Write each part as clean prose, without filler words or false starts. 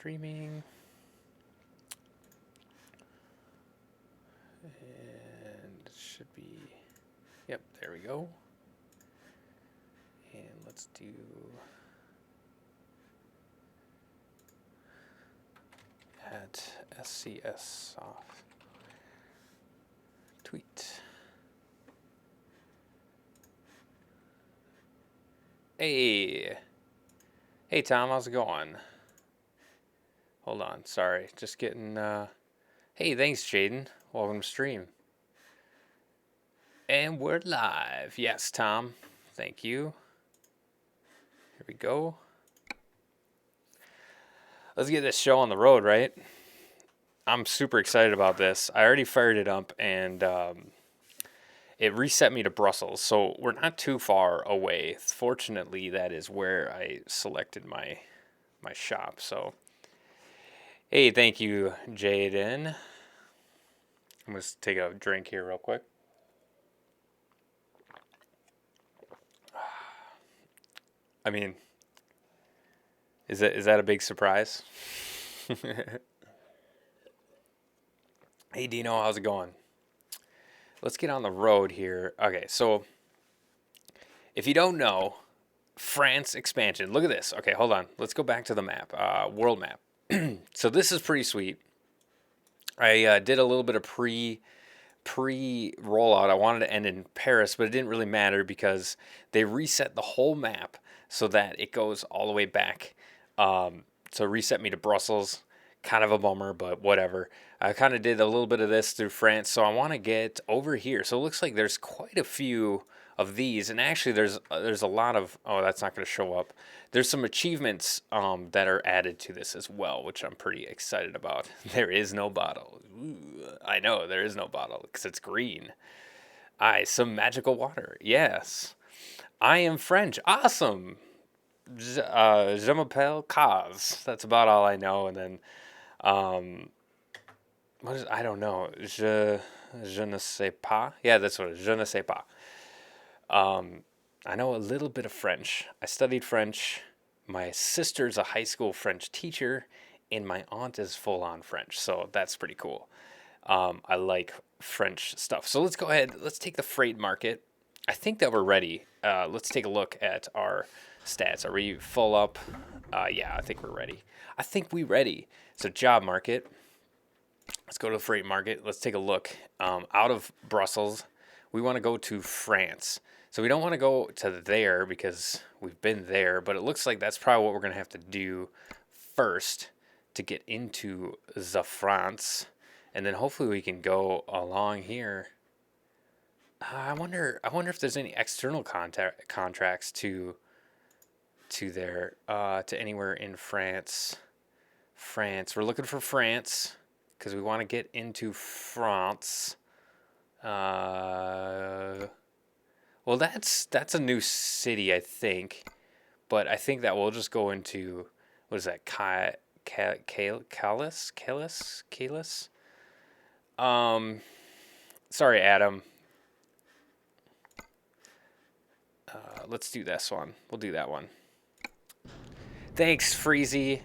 streaming. And it should be, yep, there we go. And let's do at SCS off. Tweet. Hey. Hey, Tom, how's it going? Hold on, sorry. Just getting, hey, thanks, Jaden. Welcome to stream. And we're live. Yes, Tom. Thank you. Here we go. Let's get this show on the road, right? I'm super excited about this. I already fired it up, and it reset me to Brussels, so we're not too far away. Fortunately, that is where I selected my shop. So, hey, thank you, Jaden. I'm going to take a drink here real quick. I mean, is that a big surprise? Hey, Dino, how's it going? Let's get on the road here. Okay, so if you don't know, France expansion. Look at this. Okay, hold on. Let's go back to the map, world map. So this is pretty sweet. I did a little bit of pre rollout. I wanted to end in Paris, but it didn't really matter because they reset the whole map so that it goes all the way back. So reset me to Brussels. Kind of a bummer, but whatever. I kind of did a little bit of this through France, so I want to get over here. So it looks like there's quite a few of these, and actually there's a lot of, oh, that's not going to show up. There's some achievements that are added to this as well, which I'm pretty excited about. There is no bottle. Ooh, I know there is no bottle because it's green. Some magical water. Yes. I am French. Awesome. Je m'appelle Kaz. That's about all I know, and then what is, I don't know. Je ne sais pas. Yeah, that's what it is. Je ne sais pas. I know a little bit of French. I studied French. My sister's a high school French teacher, and my aunt is full-on French, so that's pretty cool. I like French stuff. So let's go ahead. Let's take the freight market. I think that we're ready. Let's take a look at our stats. Are we full up? Yeah, I think we're ready. I think we're ready. So job market. Let's go to the freight market. Let's take a look. Out of Brussels, we want to go to France. So we don't want to go to there because we've been there, but it looks like that's probably what we're going to have to do first to get into the France. And then hopefully we can go along here. I wonder if there's any external contracts to there, to anywhere in France. We're looking for France because we want to get into France. Well, that's a new city, I think, but I think that we'll just go into, what is that? Kalis? Sorry, Adam. Let's do this one. We'll do that one. Thanks, Freezy.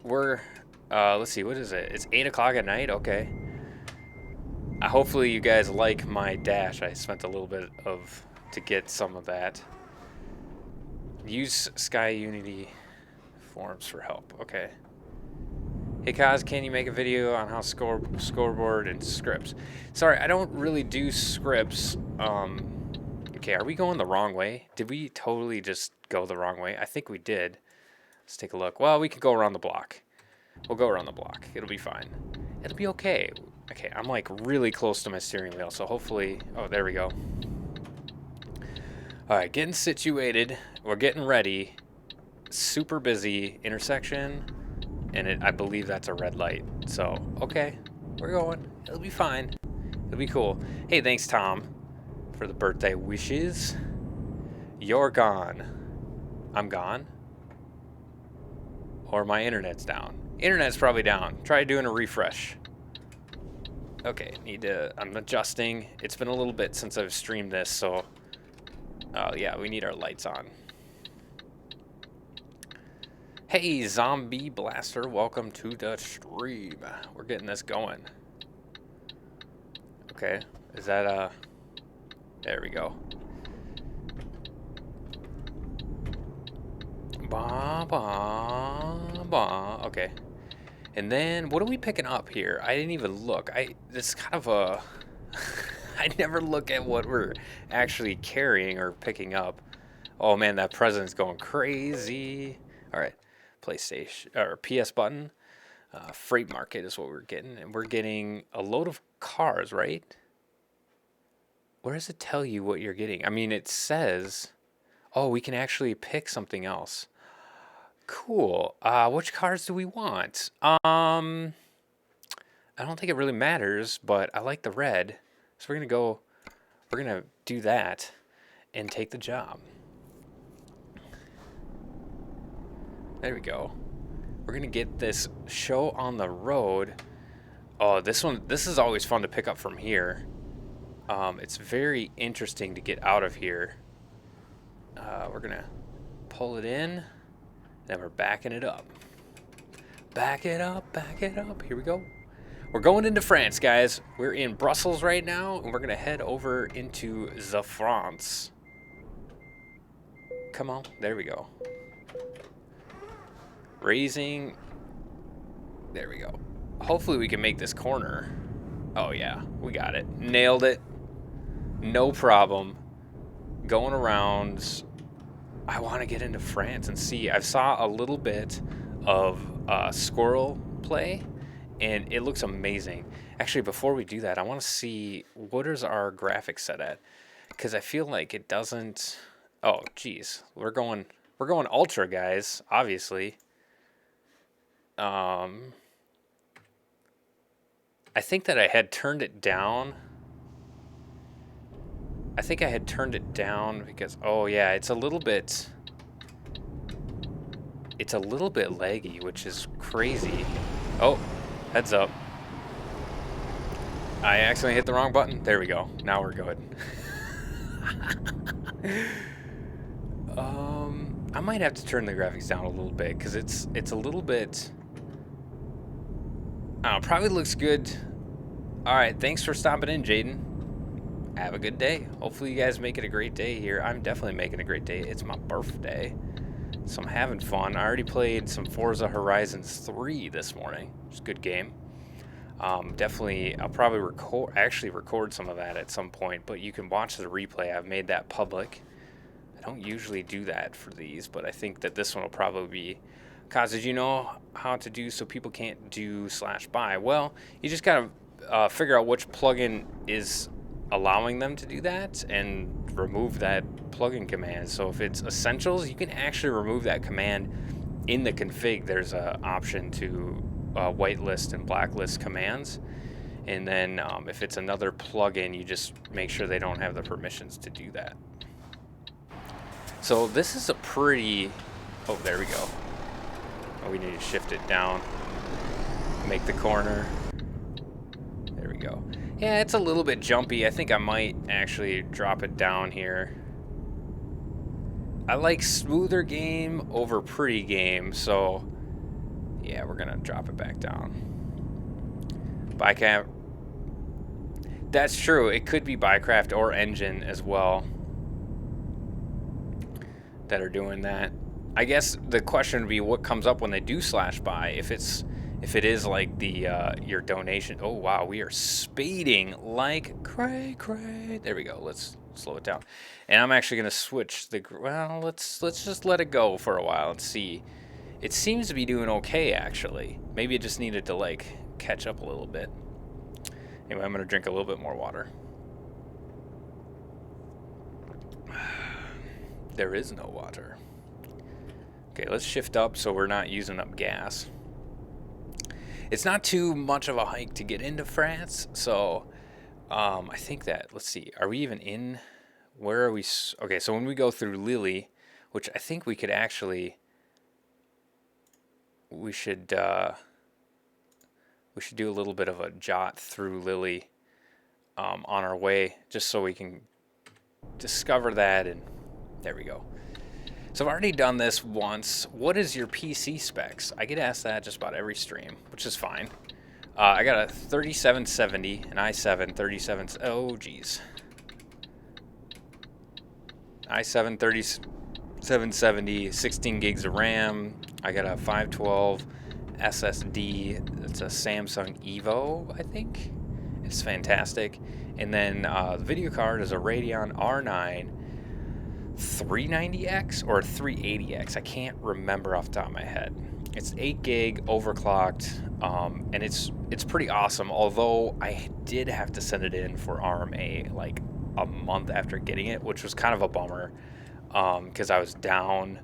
We're, let's see, what is it? It's 8 o'clock at night? Okay. Hopefully you guys like my dash. I spent a little bit to get some of that. Use Sky Unity forums for help. Okay. Hey, Kaz, can you make a video on how scoreboard and scripts? Sorry, I don't really do scripts. Okay, are we going the wrong way? Did we totally just go the wrong way? I think we did. Let's take a look. Well, we could go around the block. We'll go around the block. It'll be fine. It'll be okay. Okay, I'm like really close to my steering wheel, so hopefully... Oh, there we go. Alright, getting situated. We're getting ready. Super busy intersection. And I believe that's a red light. So, okay. We're going. It'll be fine. It'll be cool. Hey, thanks, Tom, for the birthday wishes. You're gone. I'm gone? Or my internet's down. Internet's probably down. Try doing a refresh. Okay, I'm adjusting. It's been a little bit since I've streamed this, so... yeah, we need our lights on. Hey, Zombie Blaster, welcome to the stream. We're getting this going. Okay, is that, there we go. Ba, ba, ba. Okay. And then, what are we picking up here? I didn't even look. This is kind of a... I never look at what we're actually carrying or picking up. Oh man, that president's going crazy. All right, PlayStation or PS button. Freight market is what we're getting, and we're getting a load of cars, right? Where does it tell you what you're getting? I mean, it says, oh, we can actually pick something else. Cool. Which cars do we want? I don't think it really matters, but I like the red, so we're gonna do that and take the job. There we go. We're gonna get this show on the road. Oh, this is always fun to pick up from here. It's very interesting to get out of here. We're gonna pull it in, then we're backing it up. Back it up, back it up. Here we go. We're going into France, guys. We're in Brussels right now, and we're gonna head over into the France. Come on, there we go. Raising. There we go. Hopefully we can make this corner. Oh yeah, we got it. Nailed it. No problem. Going around. I want to get into France and see. I saw a little bit of squirrel play, and it looks amazing. Actually, before we do that, I want to see what is our graphics set at, because I feel like it doesn't. Oh, geez, we're going ultra, guys. Obviously. I think that I had turned it down. I think I had turned it down because, oh yeah, it's a little bit laggy, which is crazy. Oh, heads up. I accidentally hit the wrong button. There we go. Now we're good. I might have to turn the graphics down a little bit because it's a little bit. I don't know, probably looks good. All right, thanks for stopping in, Jaden. Have a good day. Hopefully you guys make it a great day here. I'm definitely making a great day. It's my birthday, so I'm having fun. I already played some Forza Horizons 3 this morning. It's a good game. Definitely, I'll probably record some of that at some point, but you can watch the replay. I've made that public. I don't usually do that for these, but I think that this one will probably be. Cause did you know how to do so people can't do /buy? Well, you just gotta figure out which plugin is allowing them to do that and remove that plugin command. So if it's essentials, you can actually remove that command in the config. There's an option to whitelist and blacklist commands, and then if it's another plugin, you just make sure they don't have the permissions to do that. So this is a pretty. Oh, there we go. Oh, we need to shift it down, make the corner. There we go. Yeah, it's a little bit jumpy. I think I might actually drop it down here. I like smoother game over pretty game, so yeah, we're gonna drop it back down. Bycraft. That's true. It could be Bycraft or Engine as well that are doing that. I guess the question would be what comes up when they do /buy. If it is like the your donation. Oh wow, we are speeding like cray. There we go. Let's slow it down. And I'm actually gonna switch the. Well, let's just let it go for a while and see. It seems to be doing okay actually. Maybe it just needed to like catch up a little bit. Anyway, I'm gonna drink a little bit more water. There is no water. Okay, let's shift up so we're not using up gas. It's not too much of a hike to get into France, so I think that, let's see, are we even in, where are we? Okay, so when we go through Lille, which I think we could actually, we should do a little bit of a jot through Lille on our way, just so we can discover that, and there we go. So I've already done this once. What is your PC specs? I get asked that just about every stream, which is fine. I got a 3770, an i7 37. Oh, geez. i7 3770, 16 gigs of RAM. I got a 512 SSD. It's a Samsung Evo, I think. It's fantastic. And then the video card is a Radeon R9 390X or 380X. I can't remember off the top of my head. It's 8 gig overclocked, and it's pretty awesome. Although I did have to send it in for RMA like a month after getting it, which was kind of a bummer, because I was down.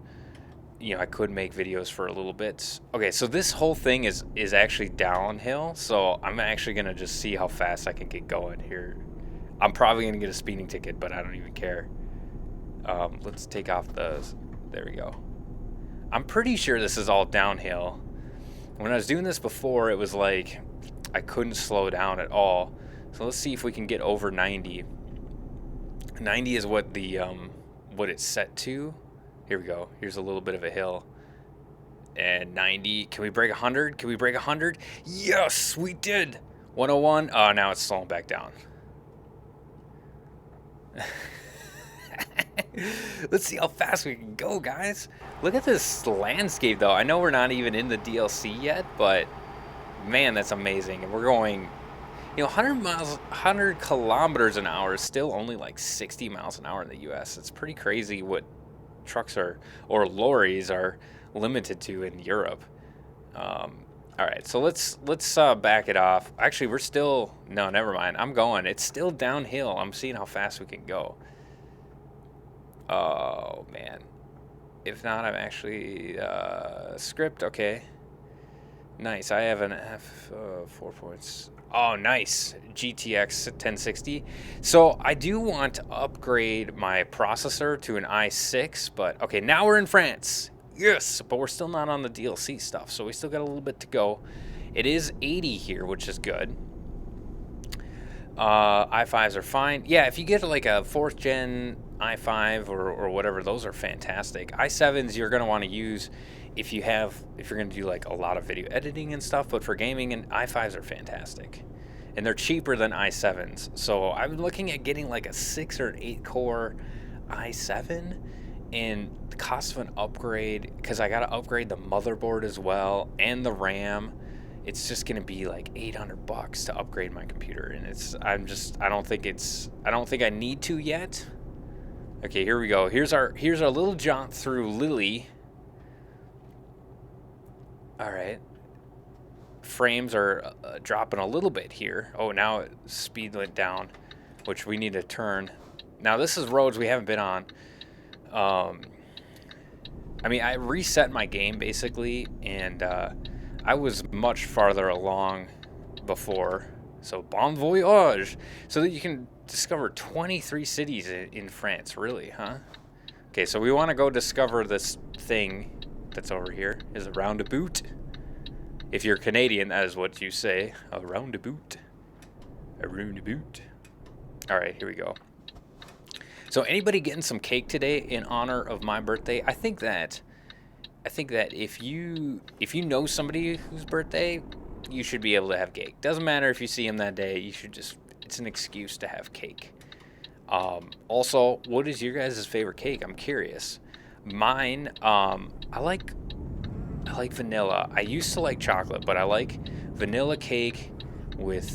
You know, I could make videos for a little bit. Okay, so this whole thing is actually downhill. So I'm actually gonna just see how fast I can get going here. I'm probably gonna get a speeding ticket, but I don't even care. Let's take off those. There we go. I'm pretty sure this is all downhill. When I was doing this before, it was like I couldn't slow down at all. So let's see if we can get over 90. 90 is what the what it's set to. Here we go. Here's a little bit of a hill. And 90. Can we break 100? Can we break 100? Yes, we did. 101. Oh, now it's slowing back down. Let's see how fast we can go, guys. Look at this landscape, though. I know we're not even in the DLC yet, but man, that's amazing. And we're going, 100 kilometers an hour is still only like 60 miles an hour in the U.S. It's pretty crazy what trucks or lorries are limited to in Europe. All right, so let's back it off. Actually, we're still, no, never mind. I'm going. It's still downhill. I'm seeing how fast we can go. Oh, man. If not, I'm actually script. Okay. Nice. I have an F 4 points. Oh, nice. GTX 1060. So I do want to upgrade my processor to an i6, but okay, now we're in France. Yes, but we're still not on the DLC stuff, so we still got a little bit to go. It is 80 here, which is good. i5s are fine. Yeah, if you get like a 4th gen i5 or whatever, those are fantastic. i7s you're going to want to use if you're going to do like a lot of video editing and stuff, but for gaming, and i5s are fantastic. And they're cheaper than i7s. So I'm looking at getting like a 6 or an 8 core i7, and the cost of an upgrade, because I got to upgrade the motherboard as well and the RAM, it's just going to be like $800 to upgrade my computer, and I don't think I need to yet. Okay, here we go. Here's our little jaunt through Lily. All right. Frames are dropping a little bit here. Oh, now speed went down, which we need to turn. Now this is roads we haven't been on. I mean, I reset my game basically, and I was much farther along before. So bon voyage, so that you can discover 23 cities in France. Really, huh? Okay, so we want to go discover this thing that's over here. Is a roundabout. If you're Canadian, that is what you say. A roundabout. A roundabout. All right, here we go. So anybody getting some cake today in honor of my birthday? I think that if you know somebody whose birthday, you should be able to have cake. Doesn't matter if you see him that day. You should just, it's an excuse to have cake. Also, what is your guys' favorite cake? I'm curious. Mine, I like vanilla. I used to like chocolate, but I like vanilla cake with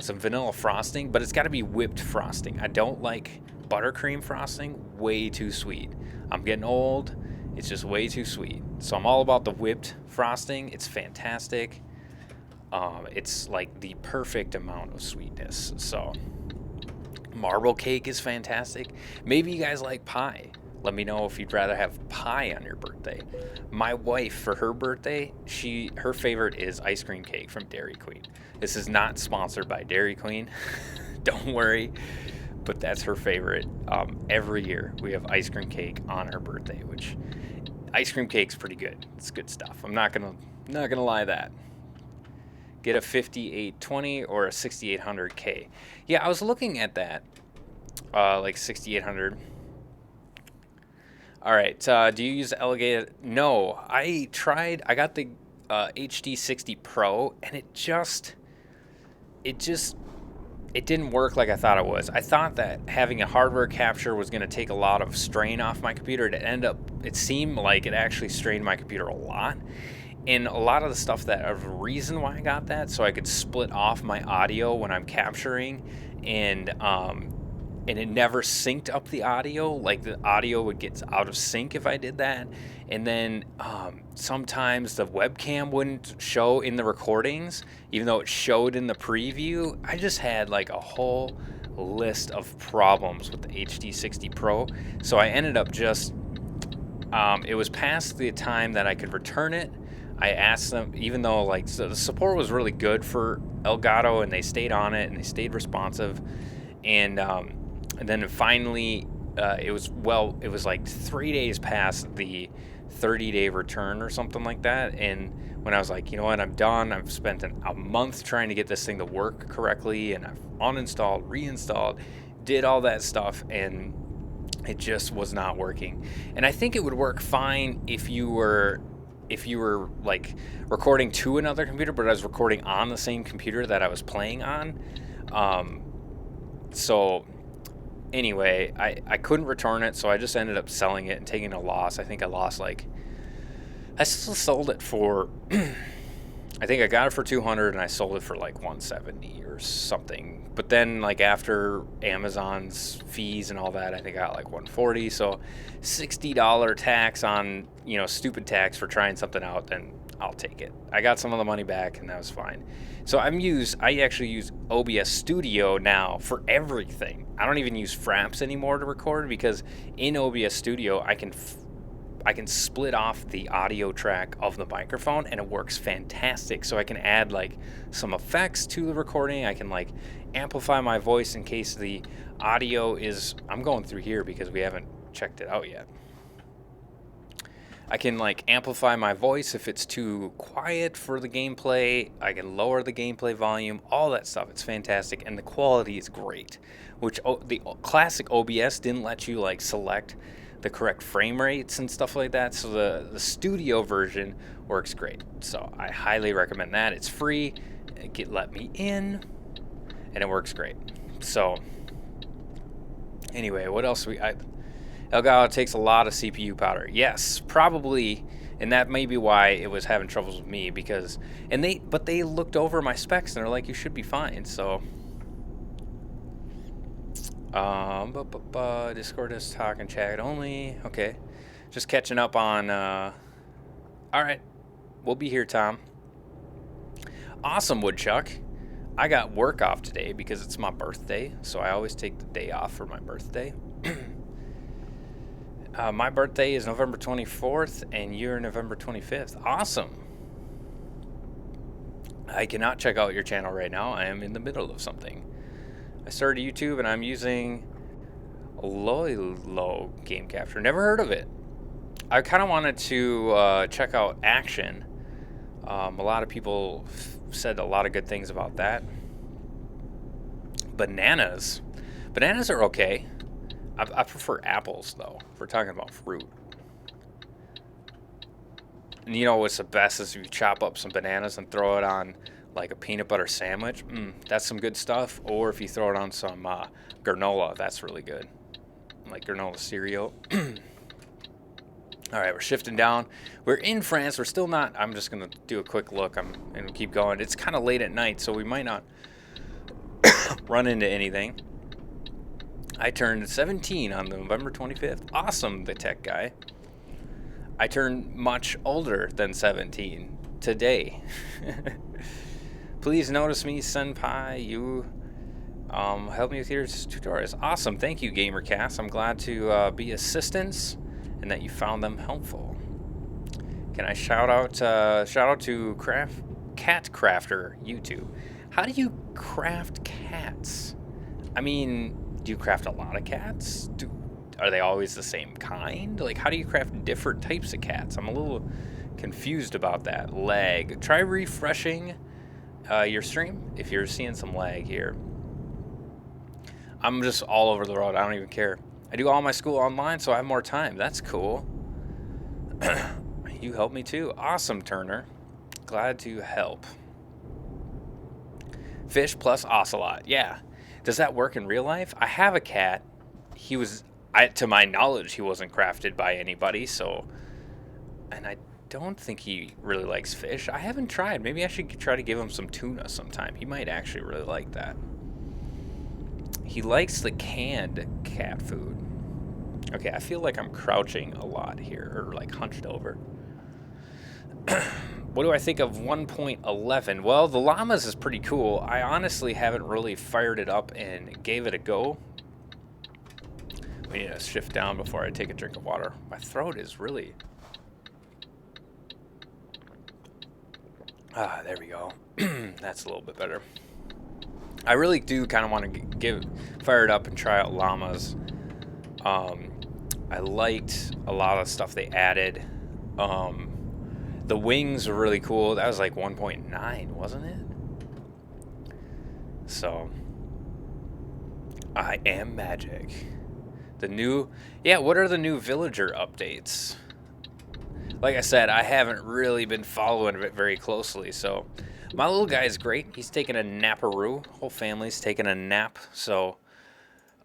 some vanilla frosting, but it's got to be whipped frosting. I don't like buttercream frosting. Way too sweet. I'm getting old. It's just way too sweet. So I'm all about the whipped frosting. It's fantastic. It's like the perfect amount of sweetness. So marble cake is fantastic. Maybe you guys like pie. Let me know if you'd rather have pie on your birthday. My wife, for her birthday, her favorite is ice cream cake from Dairy Queen. This is not sponsored by Dairy Queen. Don't worry. But that's her favorite. Every year we have ice cream cake on her birthday, which ice cream cake's pretty good. It's good stuff. I'm not gonna lie that. Get a 5820 or a 6800K. Yeah, I was looking at that. Like 6800. All right. Do you use the Elgato? No, I tried. I got the HD60 Pro, and it just, it didn't work like I thought it was. I thought that having a hardware capture was going to take a lot of strain off my computer. It seemed like it actually strained my computer a lot. And a lot of the stuff that a reason why I got that, so I could split off my audio when I'm capturing, and it never synced up the audio. Like the audio would get out of sync if I did that. And then sometimes the webcam wouldn't show in the recordings, even though it showed in the preview. I just had like a whole list of problems with the HD60 Pro. So I ended up just, it was past the time that I could return it. I asked them, even though like so the support was really good for Elgato, and they stayed on it and they stayed responsive. And then finally, it was like 3 days past the 30-day return or something like that. And when I was like, you know what, I'm done. I've spent a month trying to get this thing to work correctly, and I've uninstalled, reinstalled, did all that stuff, and it just was not working. And I think it would work fine if you were like recording to another computer, but I was recording on the same computer that I was playing on. So anyway, I couldn't return it, so I just ended up selling it and taking a loss. I think I lost I still sold it for, I think I got it for 200 and I sold it for like 170 or something. But then like after Amazon's fees and all that, I think I got like 140. So $60 tax on, stupid tax for trying something out, then I'll take it. I got some of the money back and that was fine. So I actually use OBS Studio now for everything. I don't even use Fraps anymore to record, because in OBS Studio I can split off the audio track of the microphone, and it works fantastic. So I can add like some effects to the recording. I can like amplify my voice in case the audio is, I'm going through here because we haven't checked it out yet. I can like amplify my voice if it's too quiet for the gameplay. I can lower the gameplay volume, all that stuff. It's fantastic, and the quality is great, which the classic OBS didn't let you like select the correct frame rates and stuff like that. So the studio version works great. So I highly recommend that. It's free. Let me in, and it works great. So anyway, what else Elgato takes a lot of CPU power. Yes, probably, and that may be why it was having troubles with me, because but they looked over my specs and they're like, you should be fine. So Discord is talk and chat only. Okay, just catching up on all right, we'll be here, Tom. Awesome, Woodchuck. I got work off today because it's my birthday, so I always take the day off for my birthday. My birthday is November 24th, and you're November 25th. Awesome. I cannot check out your channel right now. I am in the middle of something. I started YouTube, and I'm using Loilo Game Capture. Never heard of it. I kind of wanted to check out Action. A lot of people said a lot of good things about that. Bananas are okay. I prefer apples, though, if we're talking about fruit. And you know what's the best is if you chop up some bananas and throw it on like a peanut butter sandwich. That's some good stuff. Or if you throw it on some granola, that's really good. Like granola cereal. All right, we're shifting down. We're in France. We're still not. I'm just going to do a quick look. And keep going. It's kind of late at night, so we might not run into anything. I turned 17 on November 25th. Awesome, the tech guy. I turned much older than 17 today. Please notice me, Senpai. You help me with your tutorials. Awesome, thank you, GamerCast. I'm glad to be assistance and that you found them helpful. Can I shout out to Cat Crafter YouTube? How do you craft cats? I mean, do you craft a lot of cats? Are they always the same kind? Like, how do you craft different types of cats? I'm a little confused about that. Lag. Try refreshing your stream if you're seeing some lag here. I'm just all over the road. I don't even care. I do all my school online, so I have more time. That's cool. You help me too. Awesome, Turner. Glad to help. Fish plus ocelot. Yeah. Does that work in real life? I have a cat. He was, to my knowledge, he wasn't crafted by anybody, so. And I don't think he really likes fish. I haven't tried. Maybe I should try to give him some tuna sometime. He might actually really like that. He likes the canned cat food. Okay, I feel like I'm crouching a lot here, or like hunched over. What do I think of 1.11? Well, the llamas is pretty cool. I honestly haven't really fired it up and gave it a go. We need to shift down before I take a drink of water. My throat is really... Ah, there we go. That's a little bit better. I really do kind of want to fire it up and try out llamas. I liked a lot of stuff they added. The wings were really cool. That was like 1.9, wasn't it? So, I am magic. The new, yeah, what are the new villager updates? Like I said, I haven't really been following it very closely, so my little guy is great. He's taking a naparoo. Whole family's taking a nap, so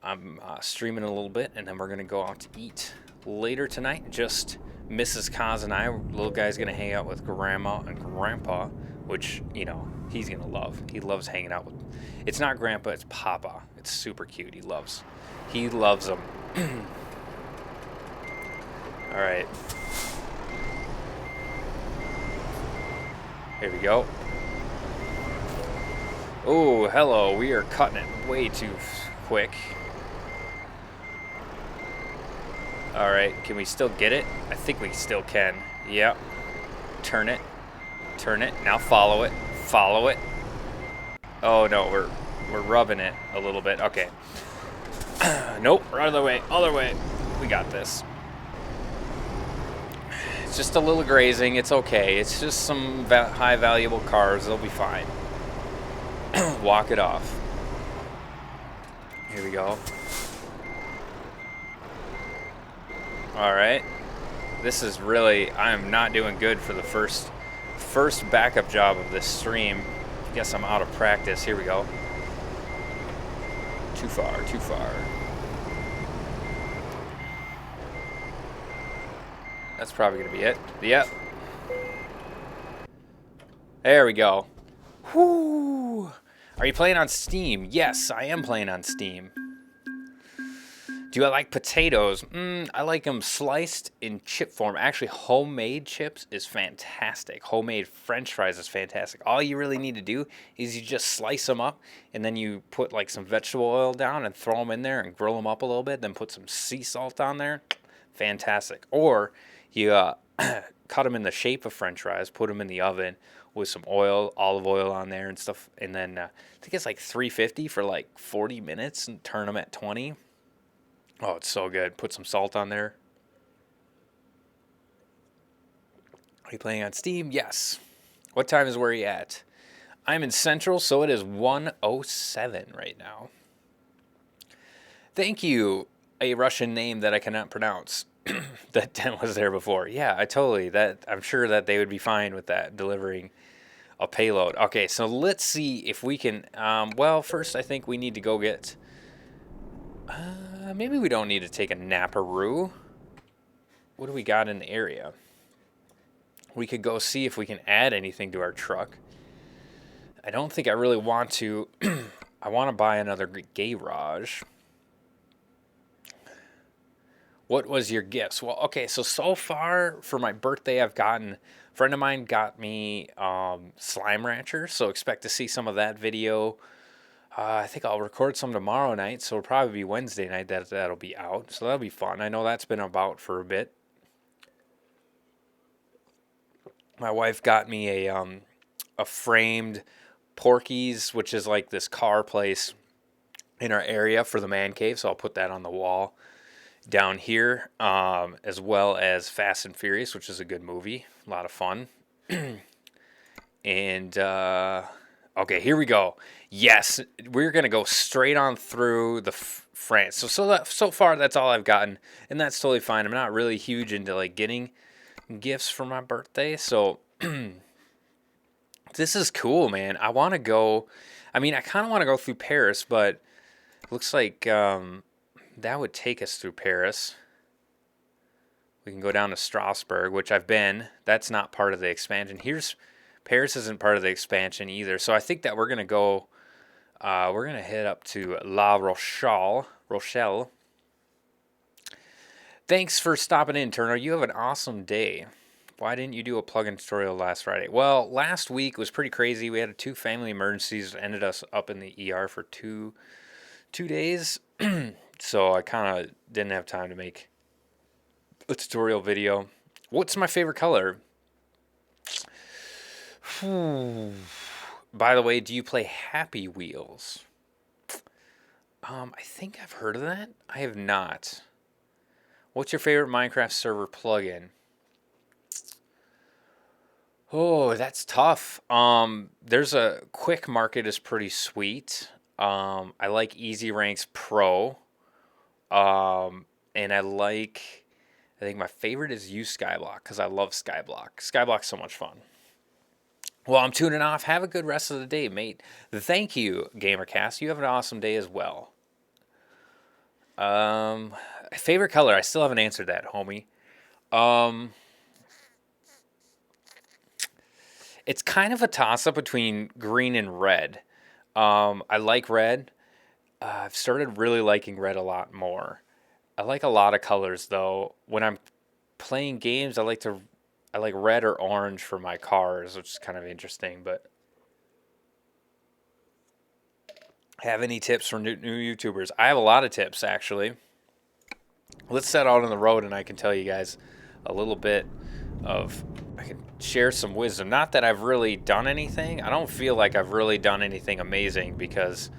I'm streaming a little bit, and then we're going to go out to eat later tonight. Just Mrs. Kaz and I, little guy's going to hang out with Grandma and Grandpa, which, you know, he's going to love. He loves hanging out with... It's not Grandpa, it's Papa. It's super cute. He loves them. All right. Here we go. Oh, hello. We are cutting it way too quick. All right. Can we still get it? I think we still can. Yep. Turn it. Turn it. Now follow it. Follow it. Oh, no. We're rubbing it a little bit. Okay. Nope. We're other way. Other way. We got this. It's just a little grazing. It's okay. It's just some high valuable carbs. They'll be fine. Walk it off. Here we go. All right. This is really, I am not doing good for the first backup job of this stream. I guess I'm out of practice. Here we go. Too far, too far. That's probably going to be it. Yep. There we go. Whoo! Are you playing on Steam? Yes, I am playing on Steam. Do I like potatoes? I like them sliced in chip form. Actually, homemade chips is fantastic. Homemade French fries is fantastic. All you really need to do is you just slice them up, and then you put like some vegetable oil down and throw them in there and grill them up a little bit. Then put some sea salt on there. Fantastic. Or you cut them in the shape of French fries, put them in the oven with some oil, olive oil on there and stuff. And then I think it's like $3.50 for like 40 minutes and turn them at 20. Oh, it's so good. Put some salt on there. Are you playing on Steam? Yes. What time is where you at? I'm in Central, so it is 1:07 right now. Thank you, a Russian name that I cannot pronounce. That was there before. Yeah, I'm sure that they would be fine with that, delivering a payload. Okay, so let's see if we can, well, first I think we need to go get, maybe we don't need to take a naparoo. What do we got in the area? We could go see if we can add anything to our truck. I don't think I really want to. I want to buy another garage. What was your gifts? Well, okay, so far for my birthday, I've gotten, a friend of mine got me Slime Rancher, so expect to see some of that video. I think I'll record some tomorrow night, so it'll probably be Wednesday night that'll be out, so that'll be fun. I know that's been about for a bit. My wife got me a framed Porky's, which is like this car place in our area for the man cave, so I'll put that on the wall down here, as well as Fast and Furious, which is a good movie, a lot of fun. And okay, here we go. Yes, we're gonna go straight on through the France. So far that's all I've gotten, and that's totally fine. I'm not really huge into like getting gifts for my birthday, so this is cool, man. I want to go. I mean, I kind of want to go through Paris, but looks like that would take us through Paris. We can go down to Strasbourg, which I've been. That's not part of the expansion. Paris isn't part of the expansion either. So I think that we're gonna go. We're gonna head up to La Rochelle. Rochelle. Thanks for stopping in, Turner. You have an awesome day. Why didn't you do a plugin tutorial last Friday? Well, last week was pretty crazy. We had 2 family emergencies that ended us up in the ER for two days. So I kind of didn't have time to make a tutorial video. What's my favorite color? By the way, do you play Happy Wheels? I think I've heard of that. I have not. What's your favorite Minecraft server plugin? Oh, that's tough. There's a Quick Market is pretty sweet. I like Easy Ranks Pro. And I think my favorite is Use Skyblock because I love Skyblock. Skyblock's so much fun. Well, I'm tuning off. Have a good rest of the day, mate. Thank you, Gamercast. You have an awesome day as well. Favorite color? I still haven't answered that, homie. It's kind of a toss-up between green and red. I like red. I've started really liking red a lot more. I like a lot of colors, though. When I'm playing games, I like red or orange for my cars, which is kind of interesting. But have any tips for new YouTubers? I have a lot of tips, actually. Let's set out on the road, and I can tell you guys a little bit of... I can share some wisdom. Not that I've really done anything. I don't feel like I've really done anything amazing because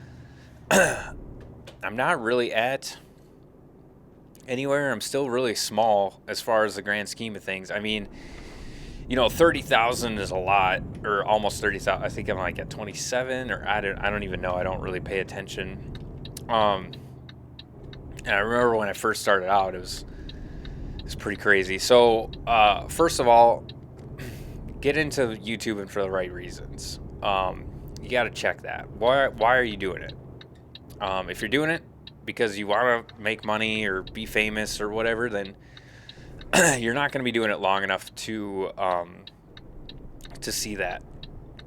I'm not really at anywhere. I'm still really small as far as the grand scheme of things. I mean, 30,000 is a lot, or almost 30,000. I think I'm like at 27, or I don't even know. I don't really pay attention. And I remember when I first started out, it was pretty crazy. So first of all, get into YouTubing for the right reasons. You got to check that. Why are you doing it? If you're doing it because you want to make money or be famous or whatever, then you're not going to be doing it long enough to see that,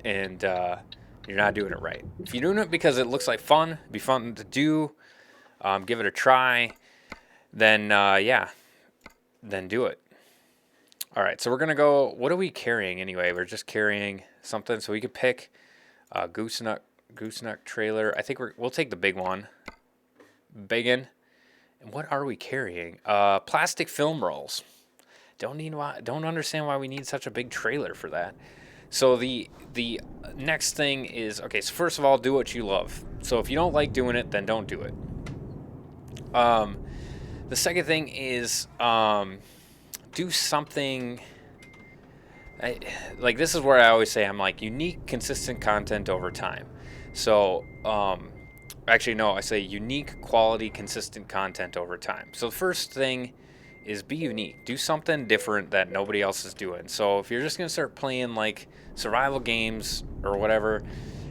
and you're not doing it right. If you're doing it because it looks like fun, be fun to do, give it a try, then then do it. All right, so we're gonna go. What are we carrying anyway? We're just carrying something, so we could pick gooseneck trailer. I think we'll take the big one. Biggin. And what are we carrying? Plastic film rolls. Don't understand why we need such a big trailer for that. So the next thing is, okay, so first of all, do what you love. So if you don't like doing it, then don't do it. The second thing is do something like this is where I always say I'm like unique, consistent content over time. So actually no, I say unique, quality, consistent content over time. So the first thing is be unique. Do something different that nobody else is doing. So if you're just going to start playing like survival games or whatever,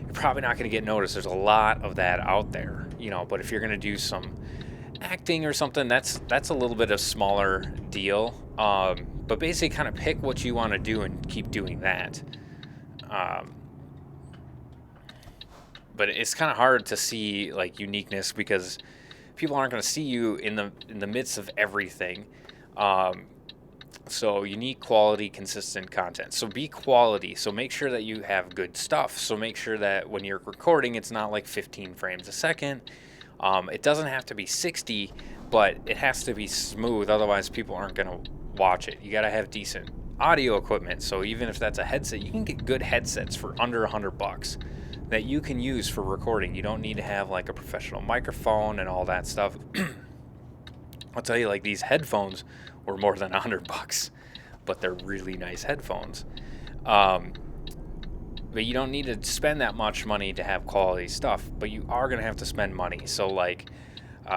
you're probably not going to get noticed. There's a lot of that out there, but if you're going to do some acting or something, that's a little bit of smaller deal. But basically kind of pick what you want to do and keep doing that. But it's kind of hard to see like uniqueness because people aren't going to see you in the midst of everything. So unique, quality, consistent content. So be quality. So make sure that you have good stuff. So make sure that when you're recording, it's not like 15 frames a second. It doesn't have to be 60, but it has to be smooth. Otherwise, people aren't going to watch it. You got to have decent audio equipment. So even if that's a headset, you can get good headsets for under $100 that you can use for recording. You don't need to have like a professional microphone and all that stuff. I'll tell you, like these headphones were more than $100, but they're really nice headphones. But you don't need to spend that much money to have quality stuff, but you are going to have to spend money. So like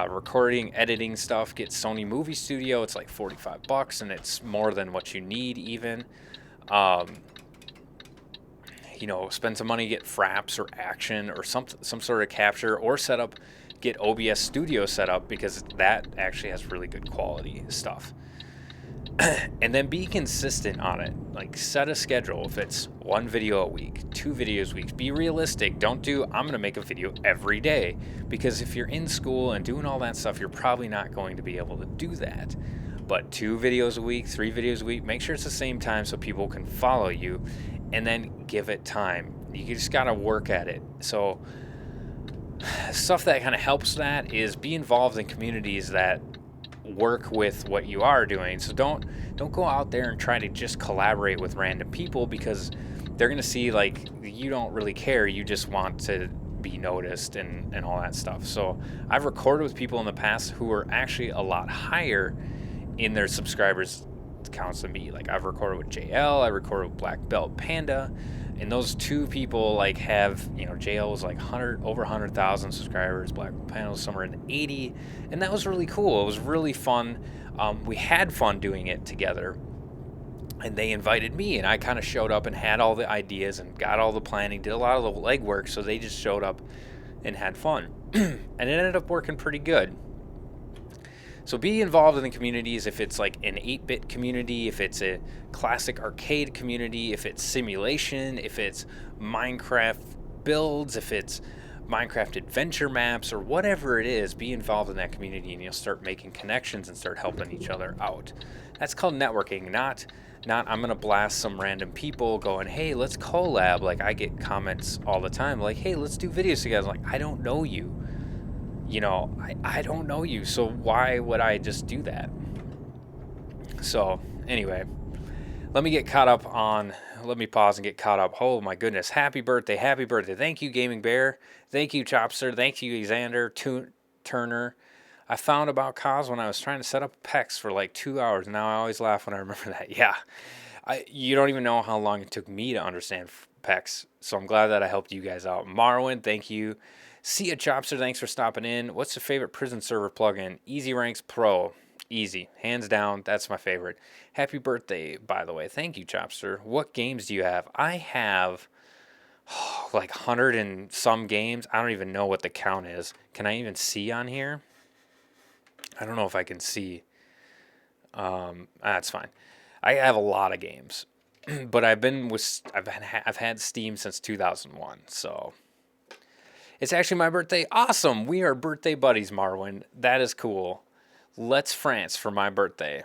recording, editing stuff, get Sony Movie Studio. It's like $45, and it's more than what you need even. Spend some money, get Fraps or Action or some sort of capture, or set up, get OBS Studio set up, because that actually has really good quality stuff. And then be consistent on it. Like, set a schedule. If it's 1 video a week, 2 videos a week, be realistic. Don't do, I'm going to make a video every day, because if you're in school and doing all that stuff, you're probably not going to be able to do that. But 2 videos a week, 3 videos a week, make sure it's the same time so people can follow you, and then give it time. You just got to work at it. So stuff that kind of helps that is be involved in communities that work with what you are doing. So don't go out there and try to just collaborate with random people, because they're going to see like you don't really care. You just want to be noticed and all that stuff. So I've recorded with people in the past who are actually a lot higher in their subscribers counts than me. Like, I've recorded with JL, I recorded with Black Belt Panda, and those 2 people like have, JL was like over 100,000 subscribers, Black Belt Panda was somewhere in 80, and that was really cool. It was really fun. We had fun doing it together, and they invited me, and I kind of showed up and had all the ideas and got all the planning, did a lot of the legwork, so they just showed up and had fun. And it ended up working pretty good. So be involved in the communities. If it's like an 8-bit community, if it's a classic arcade community, if it's simulation, if it's Minecraft builds, if it's Minecraft adventure maps, or whatever it is, be involved in that community, and you'll start making connections and start helping each other out. That's called networking, not I'm going to blast some random people going, hey, let's collab. Like, I get comments all the time like, hey, let's do videos together. Like, I don't know you. I don't know you, so why would I just do that? So anyway, let me pause and get caught up. Oh my goodness, happy birthday. Thank you, Gaming Bear. Thank you, Chopster. Thank you, Xander Turner. I found about Cos when I was trying to set up PEX for like 2 hours. Now I always laugh when I remember that. Yeah, you don't even know how long it took me to understand PEX, so I'm glad that I helped you guys out. Marwin, thank you. See ya, Chopster, thanks for stopping in. What's your favorite prison server plugin? Easy Ranks Pro. Easy. Hands down, that's my favorite. Happy birthday, by the way. Thank you, Chopster. What games do you have? I have like 100 and some games. I don't even know what the count is. Can I even see on here? I don't know if I can see. That's fine. I have a lot of games. But I've had Steam since 2001, so... It's actually my birthday. Awesome. We are birthday buddies, Marwin. That is cool. Let's France for my birthday.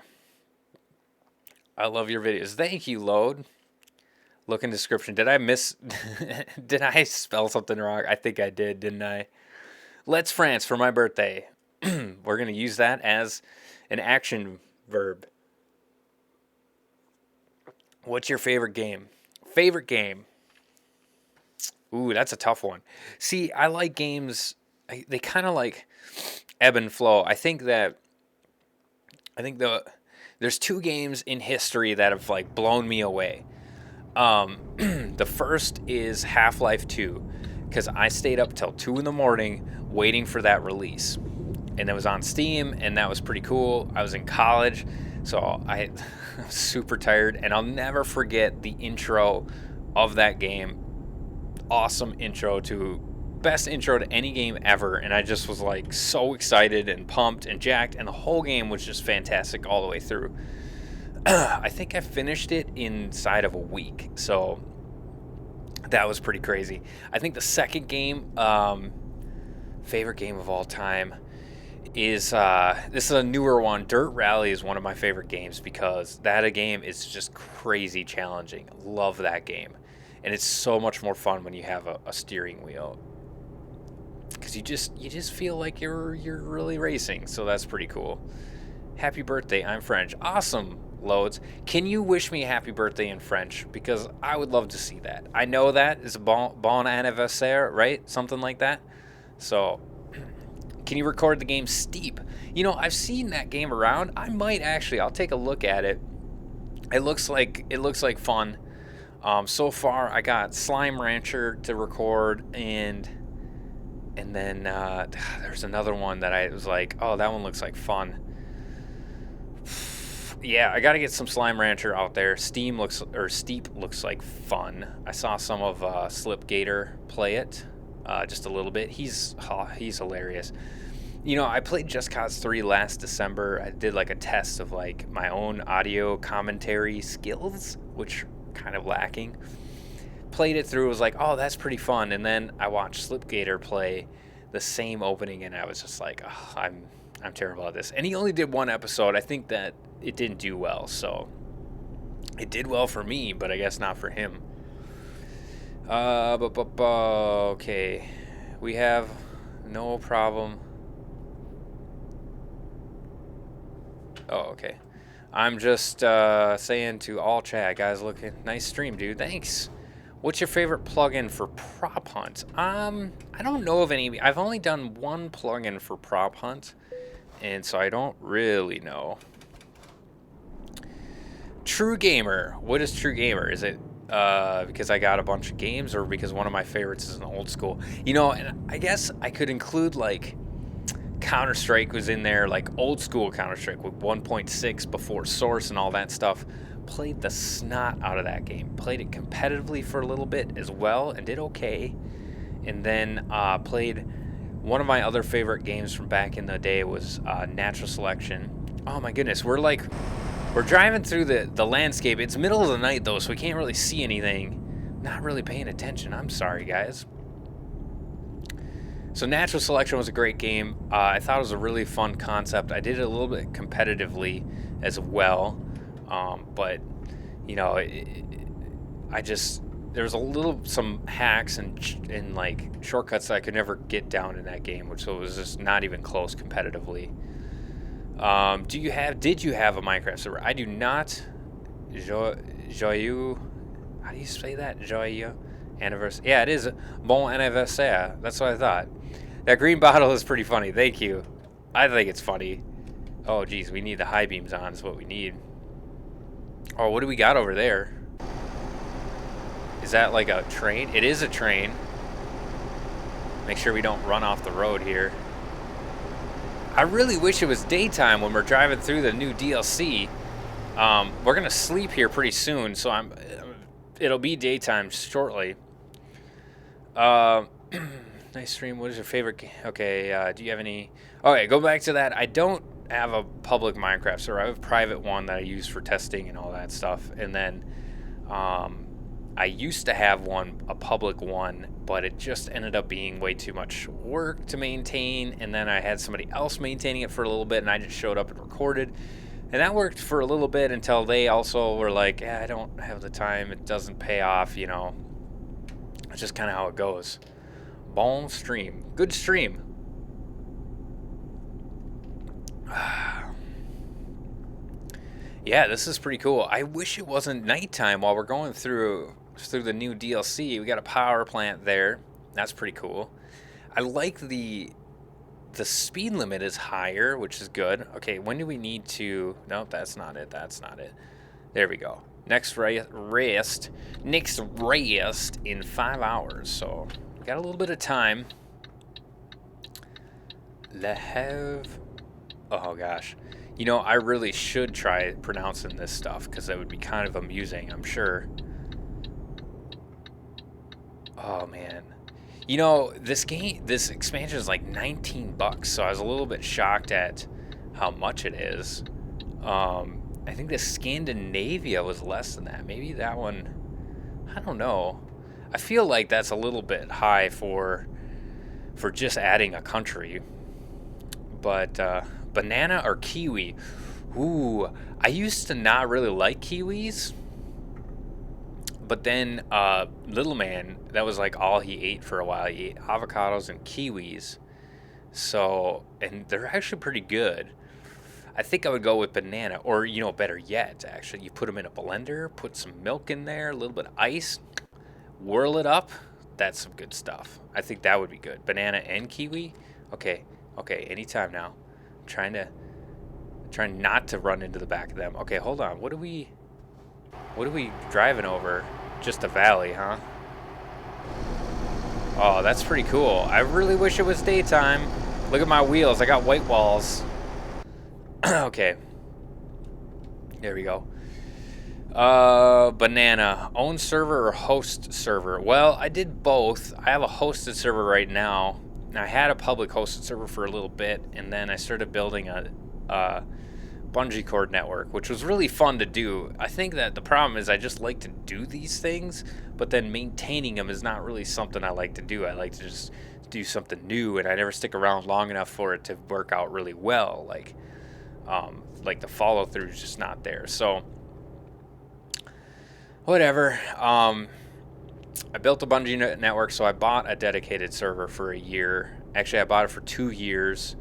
I love your videos. Thank you, Load. Look in description. Did I did I spell something wrong? I think I did, didn't I? Let's France for my birthday. We're going to use that as an action verb. What's your favorite game? Favorite game? Ooh, that's a tough one. See, I like games, they kind of like ebb and flow. I think there's 2 games in history that have like blown me away. The first is Half-Life 2, because I stayed up till 2 in the morning waiting for that release. And it was on Steam, and that was pretty cool. I was in college, so I was super tired, and I'll never forget the intro of that game. Awesome best intro to any game ever, and I just was like so excited and pumped and jacked, and the whole game was just fantastic all the way through. I think I finished it inside of a week, so that was pretty crazy. I think the second game, favorite game of all time, is this is a newer one. Dirt Rally is one of my favorite games because that game is just crazy challenging. Love that game. And it's so much more fun when you have a steering wheel, because you just feel like you're really racing. So that's pretty cool. Happy birthday, I'm French. Awesome, Loads. Can you wish me a happy birthday in French? Because I would love to see that. I know that is bon anniversaire, right? Something like that. So can you record the game Steep? I've seen that game around. I might actually. I'll take a look at it. It looks like fun. So far, I got Slime Rancher to record, and And then there's another one that I was like, oh, that one looks like fun. Yeah, I got to get some Slime Rancher out there. Steep looks like fun. I saw some of Slipgator play it just a little bit. He's hilarious. You know, I played Just Cause 3 last December. I did like a test of like my own audio commentary skills, which kind of lacking. Played it through, was like, oh, that's pretty fun. And then I watched Slipgator play the same opening, and I was just like, oh, I'm terrible at this. And he only did one episode. I think that it didn't do well, so it did well for me, but I guess not for him. Okay, we have no problem. Oh, okay. I'm just saying to all chat, guys, looking nice stream, dude. Thanks. What's your favorite plugin for Prop Hunt? I don't know of any. I've only done one plugin for Prop Hunt, and so I don't really know. True Gamer. What is True Gamer? Is it because I got a bunch of games, or because one of my favorites is an old school? You know, and I guess I could include like Counter-Strike was in there, like old school Counter-Strike with 1.6 before Source and all that stuff. Played the snot out of that game. Played it competitively for a little bit as well and did okay. And then played one of my other favorite games from back in the day was Natural Selection. Oh my goodness, we're driving through the landscape. It's middle of the night though, so we can't really see anything. Not really paying attention. I'm sorry, guys. So Natural Selection was a great game. I thought it was a really fun concept. I did it a little bit competitively as well. But you know, there was some hacks and like shortcuts that I could never get down in that game, which was just not even close competitively. Did you have a Minecraft server? I do not. Joyeux, how do you say that? Joyeux anniversary. Yeah, it is bon anniversaire. That's what I thought. That green bottle is pretty funny. Thank you. I think it's funny. Oh, geez, we need the high beams on. Is what we need. Oh, what do we got over there? Is that like a train? It is a train. Make sure we don't run off the road here. I really wish it was daytime when we're driving through the new DLC. We're gonna sleep here pretty soon, so it'll be daytime shortly. Nice stream. What is your favorite game? Okay, do you have any? Okay, go back to that. I don't have a public Minecraft server. I have a private one that I use for testing and all that stuff. And then I used to have a public one, but it just ended up being way too much work to maintain. And then I had somebody else maintaining it for a little bit, and I just showed up and recorded. And that worked for a little bit until they also were like, I don't have the time. It doesn't pay off, you know. It's just kind of how it goes. Bon stream. Good stream. Yeah, this is pretty cool. I wish it wasn't nighttime while we're going through the new DLC. We got a power plant there. That's pretty cool. I like the speed limit is higher, which is good. Okay, when do we need to... Nope, that's not it. That's not it. There we go. Next rest in 5 hours. So we got a little bit of time. Le Havre. Oh gosh. You know, I really should try pronouncing this stuff because that would be kind of amusing, I'm sure. Oh man. You know, this expansion is like $19, so I was a little bit shocked at how much it is. I think the Scandinavia was less than that. Maybe that one, I don't know. I feel like that's a little bit high for just adding a country. But banana or kiwi? Ooh, I used to not really like kiwis. But then little man, that was like all he ate for a while. He ate avocados and kiwis. So, and they're actually pretty good. I think I would go with banana, or you know, better yet, actually, you put them in a blender, put some milk in there, a little bit of ice, whirl it up. That's some good stuff. I think that would be good. Banana and kiwi. Okay, anytime now. I'm trying not to run into the back of them. Okay, hold on. What are we driving over? Just a valley, huh? Oh, that's pretty cool. I really wish it was daytime. Look at my wheels. I got white walls. Okay. There we go. Banana. Own server or host server? Well, I did both. I have a hosted server right now. I had a public hosted server for a little bit, and then I started building a bungee cord network, which was really fun to do. I think that the problem is I just like to do these things, but then maintaining them is not really something I like to do. I like to just do something new, and I never stick around long enough for it to work out really well. Like the follow through is just not there. So whatever. I built a bungee network, so I bought a dedicated server for a year. Actually, I bought it for 2 years.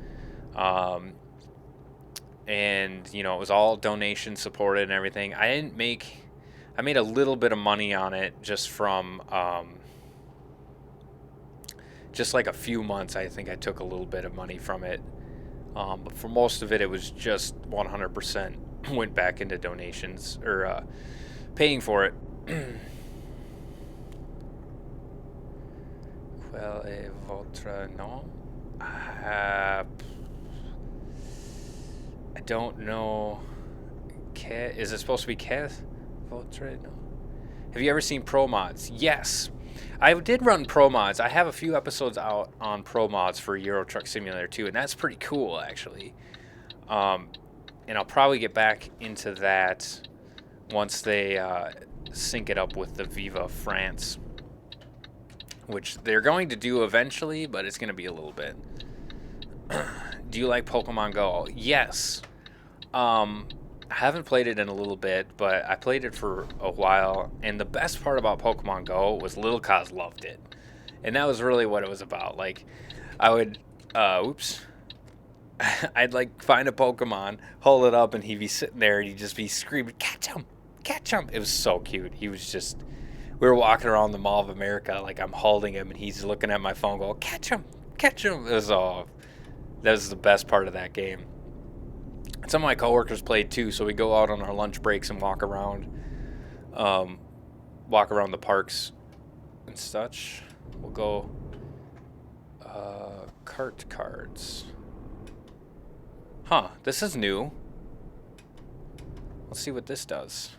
And you know, it was all donation supported and everything. I made a little bit of money on it just from just like a few months. I think I took a little bit of money from it, but for most of it, it was just 100% went back into donations or paying for it. Quel est votre nom? I don't know. Is it supposed to be Keth? Votre nom? Have you ever seen Pro Mods? Yes. I did run Pro Mods. I have a few episodes out on Pro Mods for Euro Truck Simulator 2, and that's pretty cool, actually. And I'll probably get back into that once they sync it up with the Vive France, which they're going to do eventually, but it's going to be a little bit. Do you like Pokemon Go? Yes. I haven't played it in a little bit, but I played it for a while, and the best part about Pokemon Go was Lil Cos loved it. And that was really what it was about. Like, I would, I'd like find a Pokemon, hold it up, and he'd be sitting there, and he'd just be screaming, catch him, catch him. It was so cute. He was just, we were walking around the Mall of America, like I'm holding him, and he's looking at my phone going, catch him, catch him. It was all, that was the best part of that game. Some of my coworkers played too, so we go out on our lunch breaks and walk around the parks and such. We'll go cart cards. Huh, this is new. Let's see what this does.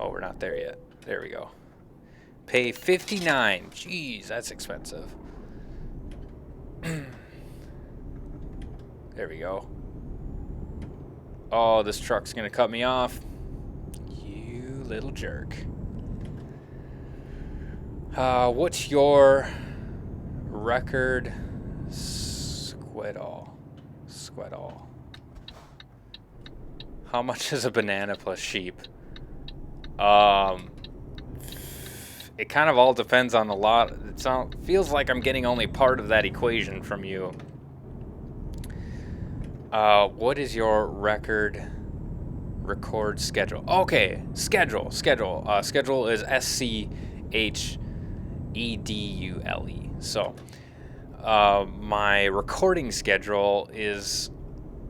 Oh, we're not there yet. There we go. Pay $59. Jeez, that's expensive. There we go. Oh, this truck's gonna cut me off. You little jerk. What's your record? Squidall. How much is a banana plus sheep? It kind of all depends on a lot. It feels like I'm getting only part of that equation from you. What is your record schedule? Okay, schedule. Schedule is SCHEDULE. So, my recording schedule is,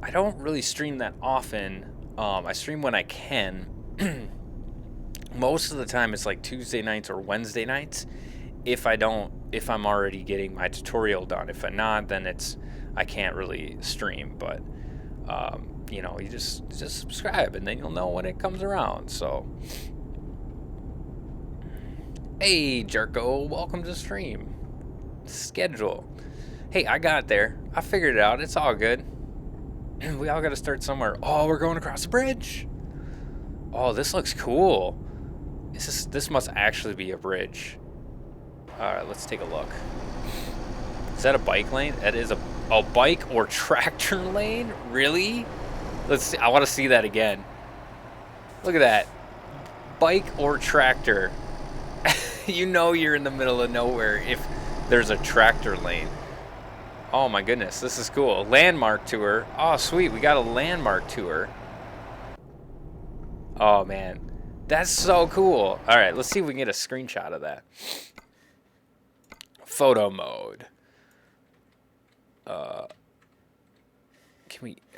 I don't really stream that often. I stream when I can. Most of the time it's like Tuesday nights or Wednesday nights. If I'm already getting my tutorial done. If I'm not, then I can't really stream, but you know, you just subscribe and then you'll know when it comes around. So, hey Jerko, welcome to the stream. Schedule. Hey, I got there. I figured it out. It's all good. We all got to start somewhere. Oh, we're going across the bridge. Oh, this looks cool. This must actually be a bridge. All right, let's take a look. Is that a bike lane? That is a bike or tractor lane? Really? Let's see. I want to see that again. Look at that. Bike or tractor. You know you're in the middle of nowhere if there's a tractor lane. Oh my goodness, this is cool. Landmark tour. Oh, sweet. We got a landmark tour. Oh man. That's so cool. All right, let's see if we can get a screenshot of that. Photo mode.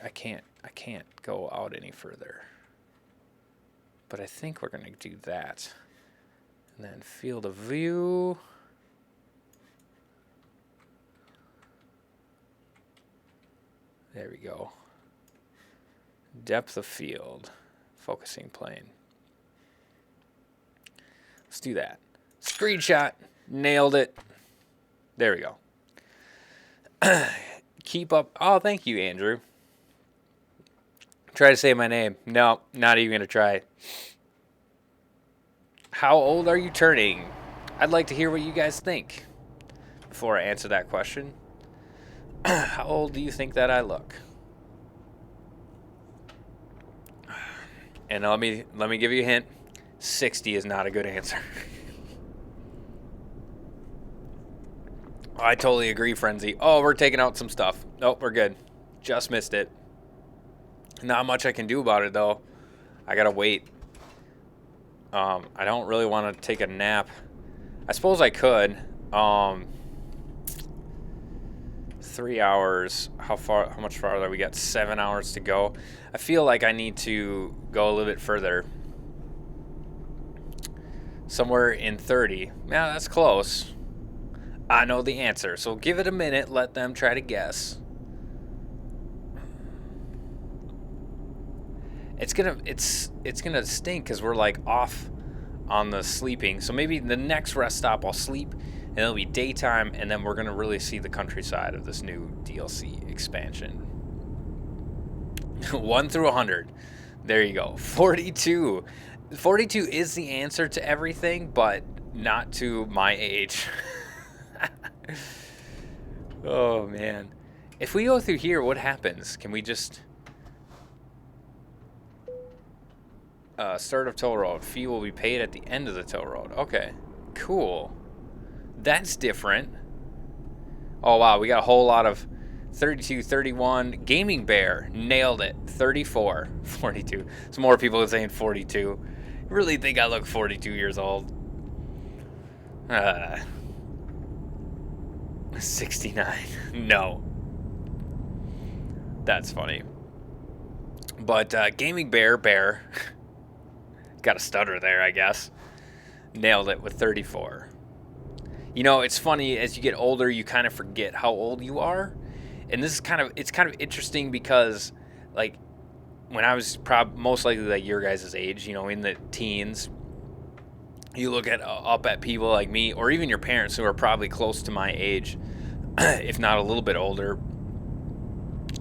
I can't go out any further. But I think we're gonna do that. And then field of view. There we go. Depth of field. Focusing plane. Let's do that. Screenshot. Nailed it. There we go. Keep up. Oh, thank you, Andrew. Try to say my name. No, not even going to try. How old are you turning? I'd like to hear what you guys think before I answer that question. How old do you think that I look? And let me give you a hint. 60 is not a good answer. I totally agree, Frenzy. Oh, we're taking out some stuff. Nope, we're good. Just missed it. Not much I can do about it, though. I gotta wait. I don't really want to take a nap. I suppose I could. 3 hours. How much farther? We got 7 hours to go. I feel like I need to go a little bit further. Somewhere in 30. Yeah, that's close. I know the answer, so give it a minute. Let them try to guess. It's gonna stink because we're like off on the sleeping. So maybe the next rest stop I'll sleep, and it'll be daytime, and then we're gonna really see the countryside of this new DLC expansion. 1 through 100. There you go. 42. 42 is the answer to everything, but not to my age. Oh man. If we go through here, what happens? Can we just start of toll road. Fee will be paid at the end of the toll road. Okay. Cool. That's different. Oh wow, we got a whole lot of 32, 31. Gaming Bear nailed it. 34, 42. Some more people are saying 42. Really think I look 42 years old. 69. No. That's funny. But Gaming Bear got a stutter there, I guess. Nailed it with 34. You know, it's funny, as you get older, you kind of forget how old you are. And this is it's kind of interesting because, like, when I was most likely like your guys' age, you know, in the teens, you look up at people like me, or even your parents who are probably close to my age, if not a little bit older.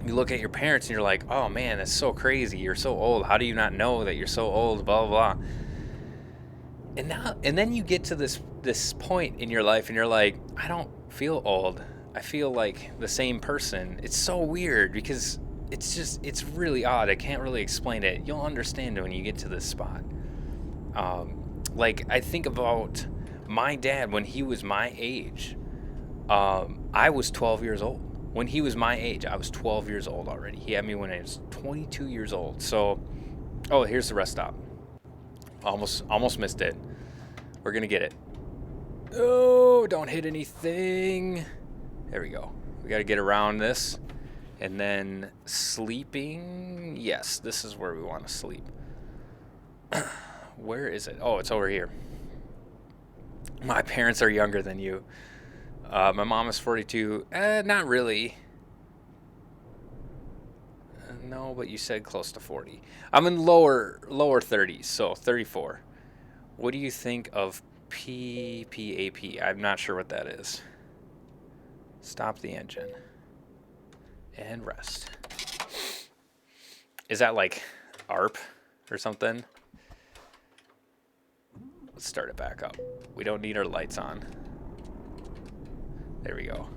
You look at your parents and you're like, oh man, that's so crazy. You're so old. How do you not know that you're so old? Blah, blah, blah. And then you get to this point in your life and you're like, I don't feel old. I feel like the same person. It's so weird because it's really odd. I can't really explain it. You'll understand when you get to this spot. Like, I think about my dad when he was my age. I was 12 years old. When he was my age, I was 12 years old already. He had me when I was 22 years old. So, oh, here's the rest stop. Almost missed it. We're going to get it. Oh, don't hit anything. There we go. We got to get around this. And then sleeping. Yes, this is where we want to sleep. Where is it? Oh, it's over here. My parents are younger than you. My mom is 42. Not really. No, but you said close to 40. I'm in lower 30s, so 34. What do you think of PPAP? I'm not sure what that is. Stop the engine. And rest. Is that like ARP or something? Let's start it back up. We don't need our lights on. There we go.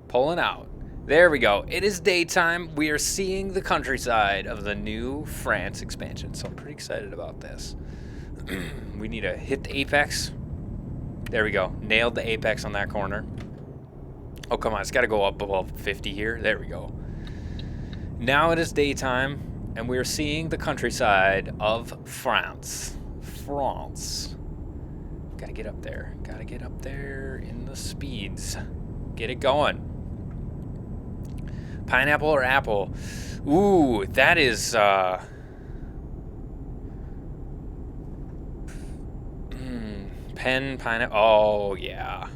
Pulling out. There we go. It is daytime. We are seeing the countryside of the new France expansion. So I'm pretty excited about this. We need to hit the apex. There we go. Nailed the apex on that corner. Oh, come on. It's got to go up above 50 here. There we go. Now it is daytime, and we are seeing the countryside of France. France. Gotta get up there. Gotta get up there in the speeds. Get it going. Pineapple or apple? Ooh, that is Pen, pineapple. Oh, yeah.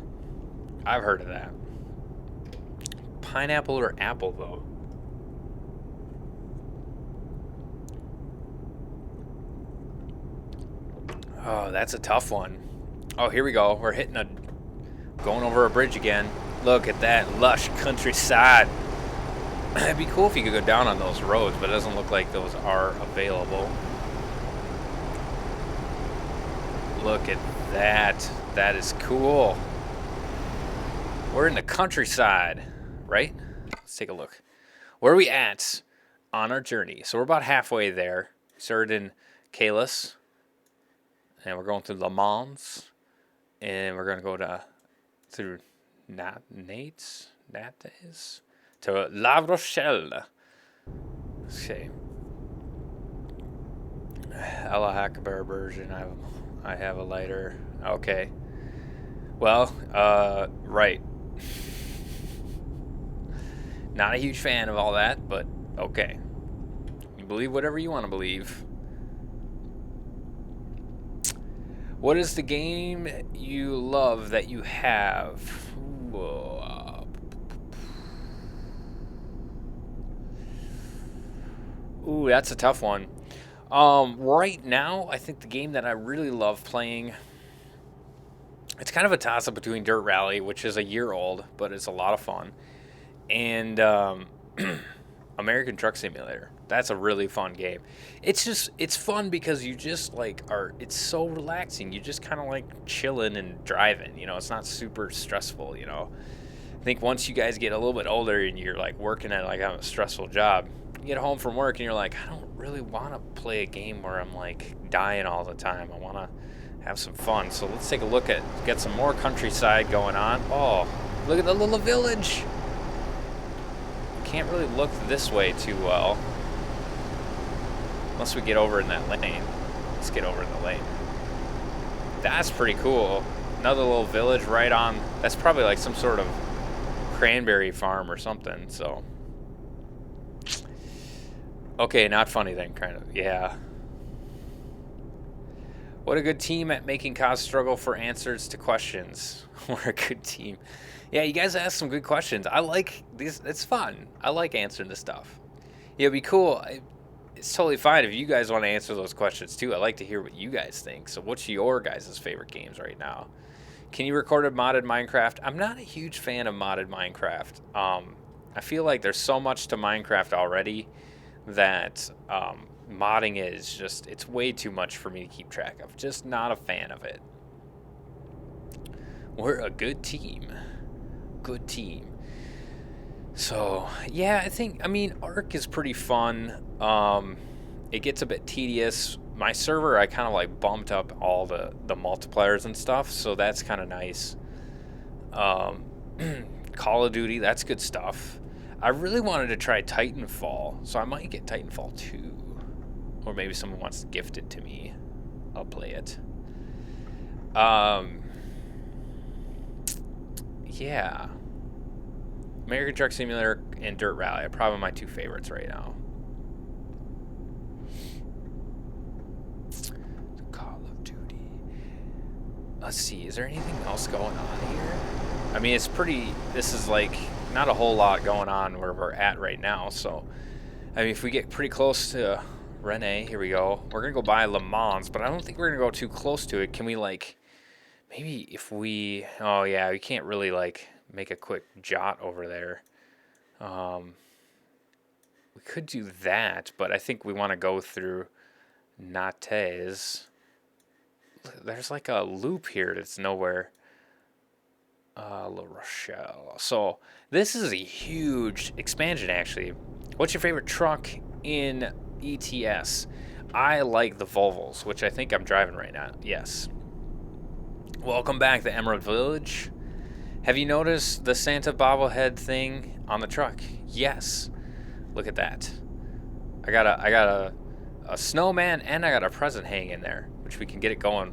I've heard of that. Pineapple or apple, though? Oh, that's a tough one. Oh, here we go. We're going over a bridge again. Look at that lush countryside. It'd be cool if you could go down on those roads, but it doesn't look like those are available. Look at that. That is cool. We're in the countryside, right? Let's take a look. Where are we at on our journey? So we're about halfway there. Started in Kalis, and we're going through Le Mans, and we're going to go through Nates to La Rochelle. Okay. Allah Akbar version. I have a lighter. Okay. Well, right. Not a huge fan of all that, but okay. You believe whatever you want to believe. What is the game you love that you have? Ooh, that's a tough one. Right now, I think the game that I really love playing, it's kind of a toss-up between Dirt Rally, which is a year old, but it's a lot of fun, and American Truck Simulator. That's a really fun game. It's fun because you just it's so relaxing. You just kind of like chilling and driving, it's not super stressful, I think once you guys get a little bit older and you're like working at like a stressful job, you get home from work and you're like, I don't really want to play a game where I'm like dying all the time. I want to have some fun. So let's take a look get some more countryside going on. Oh, look at the little village. Can't really look this way too well. Unless we get over in that lane. Let's get over in the lane. That's pretty cool. Another little village right on. That's probably like some sort of cranberry farm or something, so. Okay, not funny then, kind of. Yeah. What a good team at making Cause struggle for answers to questions. We're a good team. Yeah, you guys ask some good questions. I like these. It's fun. I like answering this stuff. Yeah, it'd be cool. It's totally fine if you guys want to answer those questions too. I like to hear what you guys think. So what's your guys' favorite games right now? Can you record a modded Minecraft? I'm not a huge fan of modded Minecraft. I feel like there's so much to Minecraft already that modding is just, it's way too much for me to keep track of. Just not a fan of it. We're a good team. Good team. So, yeah, I mean, Ark is pretty fun. It gets a bit tedious. My server, I kind of like bumped up all the multipliers and stuff, so that's kind of nice. Call of Duty, that's good stuff. I really wanted to try Titanfall, so I might get Titanfall 2. Or maybe someone wants to gift it to me. I'll play it. Yeah. American Truck Simulator and Dirt Rally are probably my two favorites right now. Call of Duty. Let's see, is there anything else going on here? I mean, this is like not a whole lot going on where we're at right now, so I mean, if we get pretty close to Renee, here we go. We're gonna go by Le Mans, but I don't think we're gonna go too close to it. Can we like, maybe if we, oh yeah, we can't really like make a quick jot over there. We could do that, but I think we want to go through Nantes. There's like a loop here that's nowhere. La Rochelle. So this is a huge expansion, actually. What's your favorite truck in ETS? I like the Volvos, which I think I'm driving right now. Yes. Welcome back to Emerald Village. Have you noticed the Santa bobblehead thing on the truck? Yes. Look at that. I got a snowman and I got a present hanging in there, which we can get it going.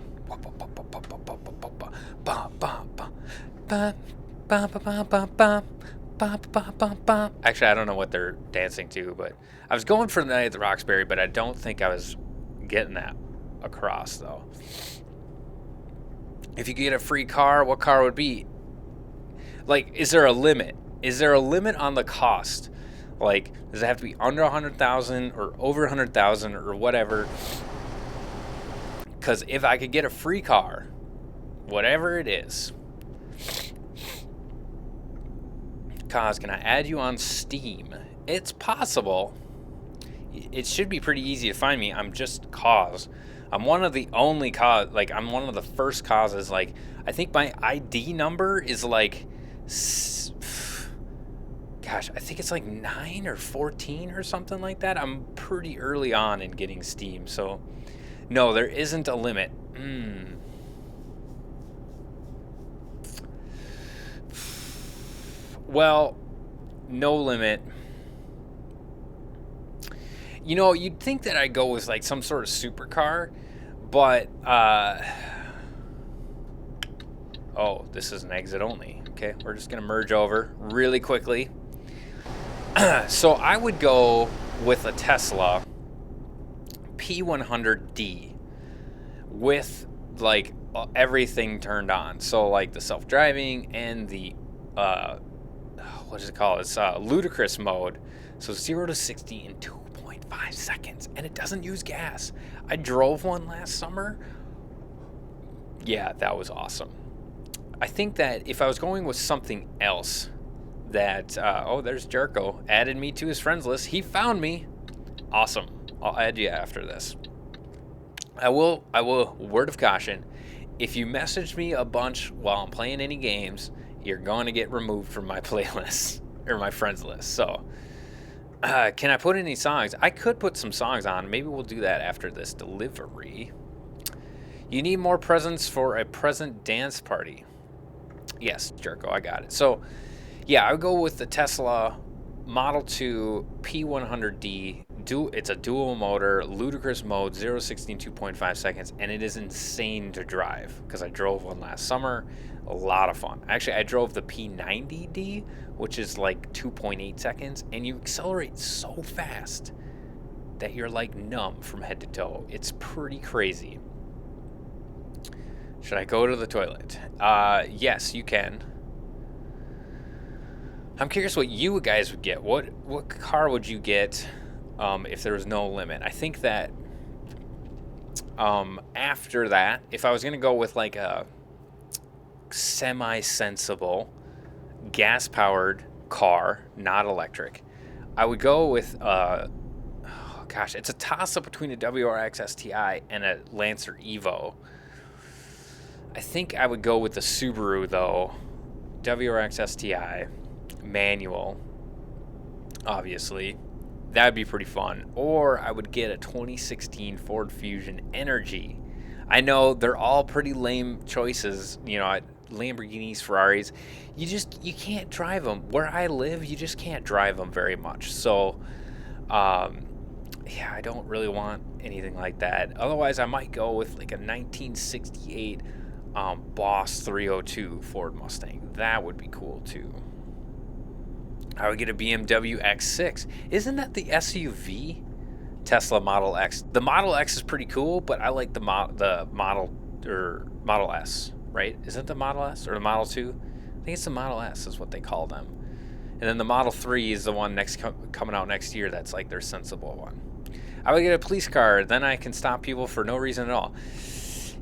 Actually, I don't know what they're dancing to, but I was going for the Night at the Roxbury, but I don't think I was getting that across though. If you get a free car, what car would be? Like, is there a limit? Is there a limit on the cost? Like, does it have to be under 100,000 or over 100,000 or whatever? Because if I could get a free car, whatever it is, Kaz, can I add you on Steam? It's possible. It should be pretty easy to find me. I'm just Kaz. I'm one of the only Kaz. Like, I'm one of the first Kazes. Like, I think my ID number is like, gosh, I think it's like 9 or 14 or something like that. I'm pretty early on in getting Steam. So, no, there isn't a limit. Well, no limit. You know, you'd think that I'd go with like some sort of supercar, but oh, this is an exit only. Okay, we're just gonna merge over really quickly. So I would go with a Tesla P100D with like everything turned on. So like the self-driving and the what is it called? It's ludicrous mode. So 0 to 60 in 2.5 seconds, and it doesn't use gas. I drove one last summer. Yeah, that was awesome. I think that if I was going with something else that oh, there's Jerko, added me to his friends list. He found me. Awesome. I'll add you after this. I will, word of caution, if you message me a bunch while I'm playing any games, you're going to get removed from my playlist or my friends list. So, can I put any songs? I could put some songs on. Maybe we'll do that after this delivery. You need more presents for a present dance party. Yes, Jerko, I got it. So, yeah, I would go with the Tesla Model 2 P100D. It's a dual motor, ludicrous mode, 0 to 60 in 2.5 seconds, and it is insane to drive because I drove one last summer. A lot of fun. Actually, I drove the P90D, which is like 2.8 seconds, and you accelerate so fast that you're like numb from head to toe. It's pretty crazy. Should I go to the toilet? Yes, you can. I'm curious what you guys would get. What car would you get if there was no limit? I think that after that, if I was going to go with like a semi-sensible gas-powered car, not electric, I would go with, oh gosh, it's a toss-up between a WRX STI and a Lancer Evo. I think I would go with the Subaru, though. WRX STI, manual, obviously. That'd be pretty fun. Or I would get a 2016 Ford Fusion Energy. I know they're all pretty lame choices, you know, Lamborghinis, Ferraris. You can't drive them. Where I live, you just can't drive them very much. So, yeah, I don't really want anything like that. Otherwise, I might go with like a 1968 Boss 302 Ford Mustang. That would be cool too. I would get a BMW X6. Isn't that the SUV Tesla Model X? The Model X is pretty cool, but I like the Model S, right? Isn't it the Model S or the Model 2? I think it's the Model S is what they call them. And then the Model 3 is the one coming out next year. That's like their sensible one. I would get a police car. Then I can stop people for no reason at all.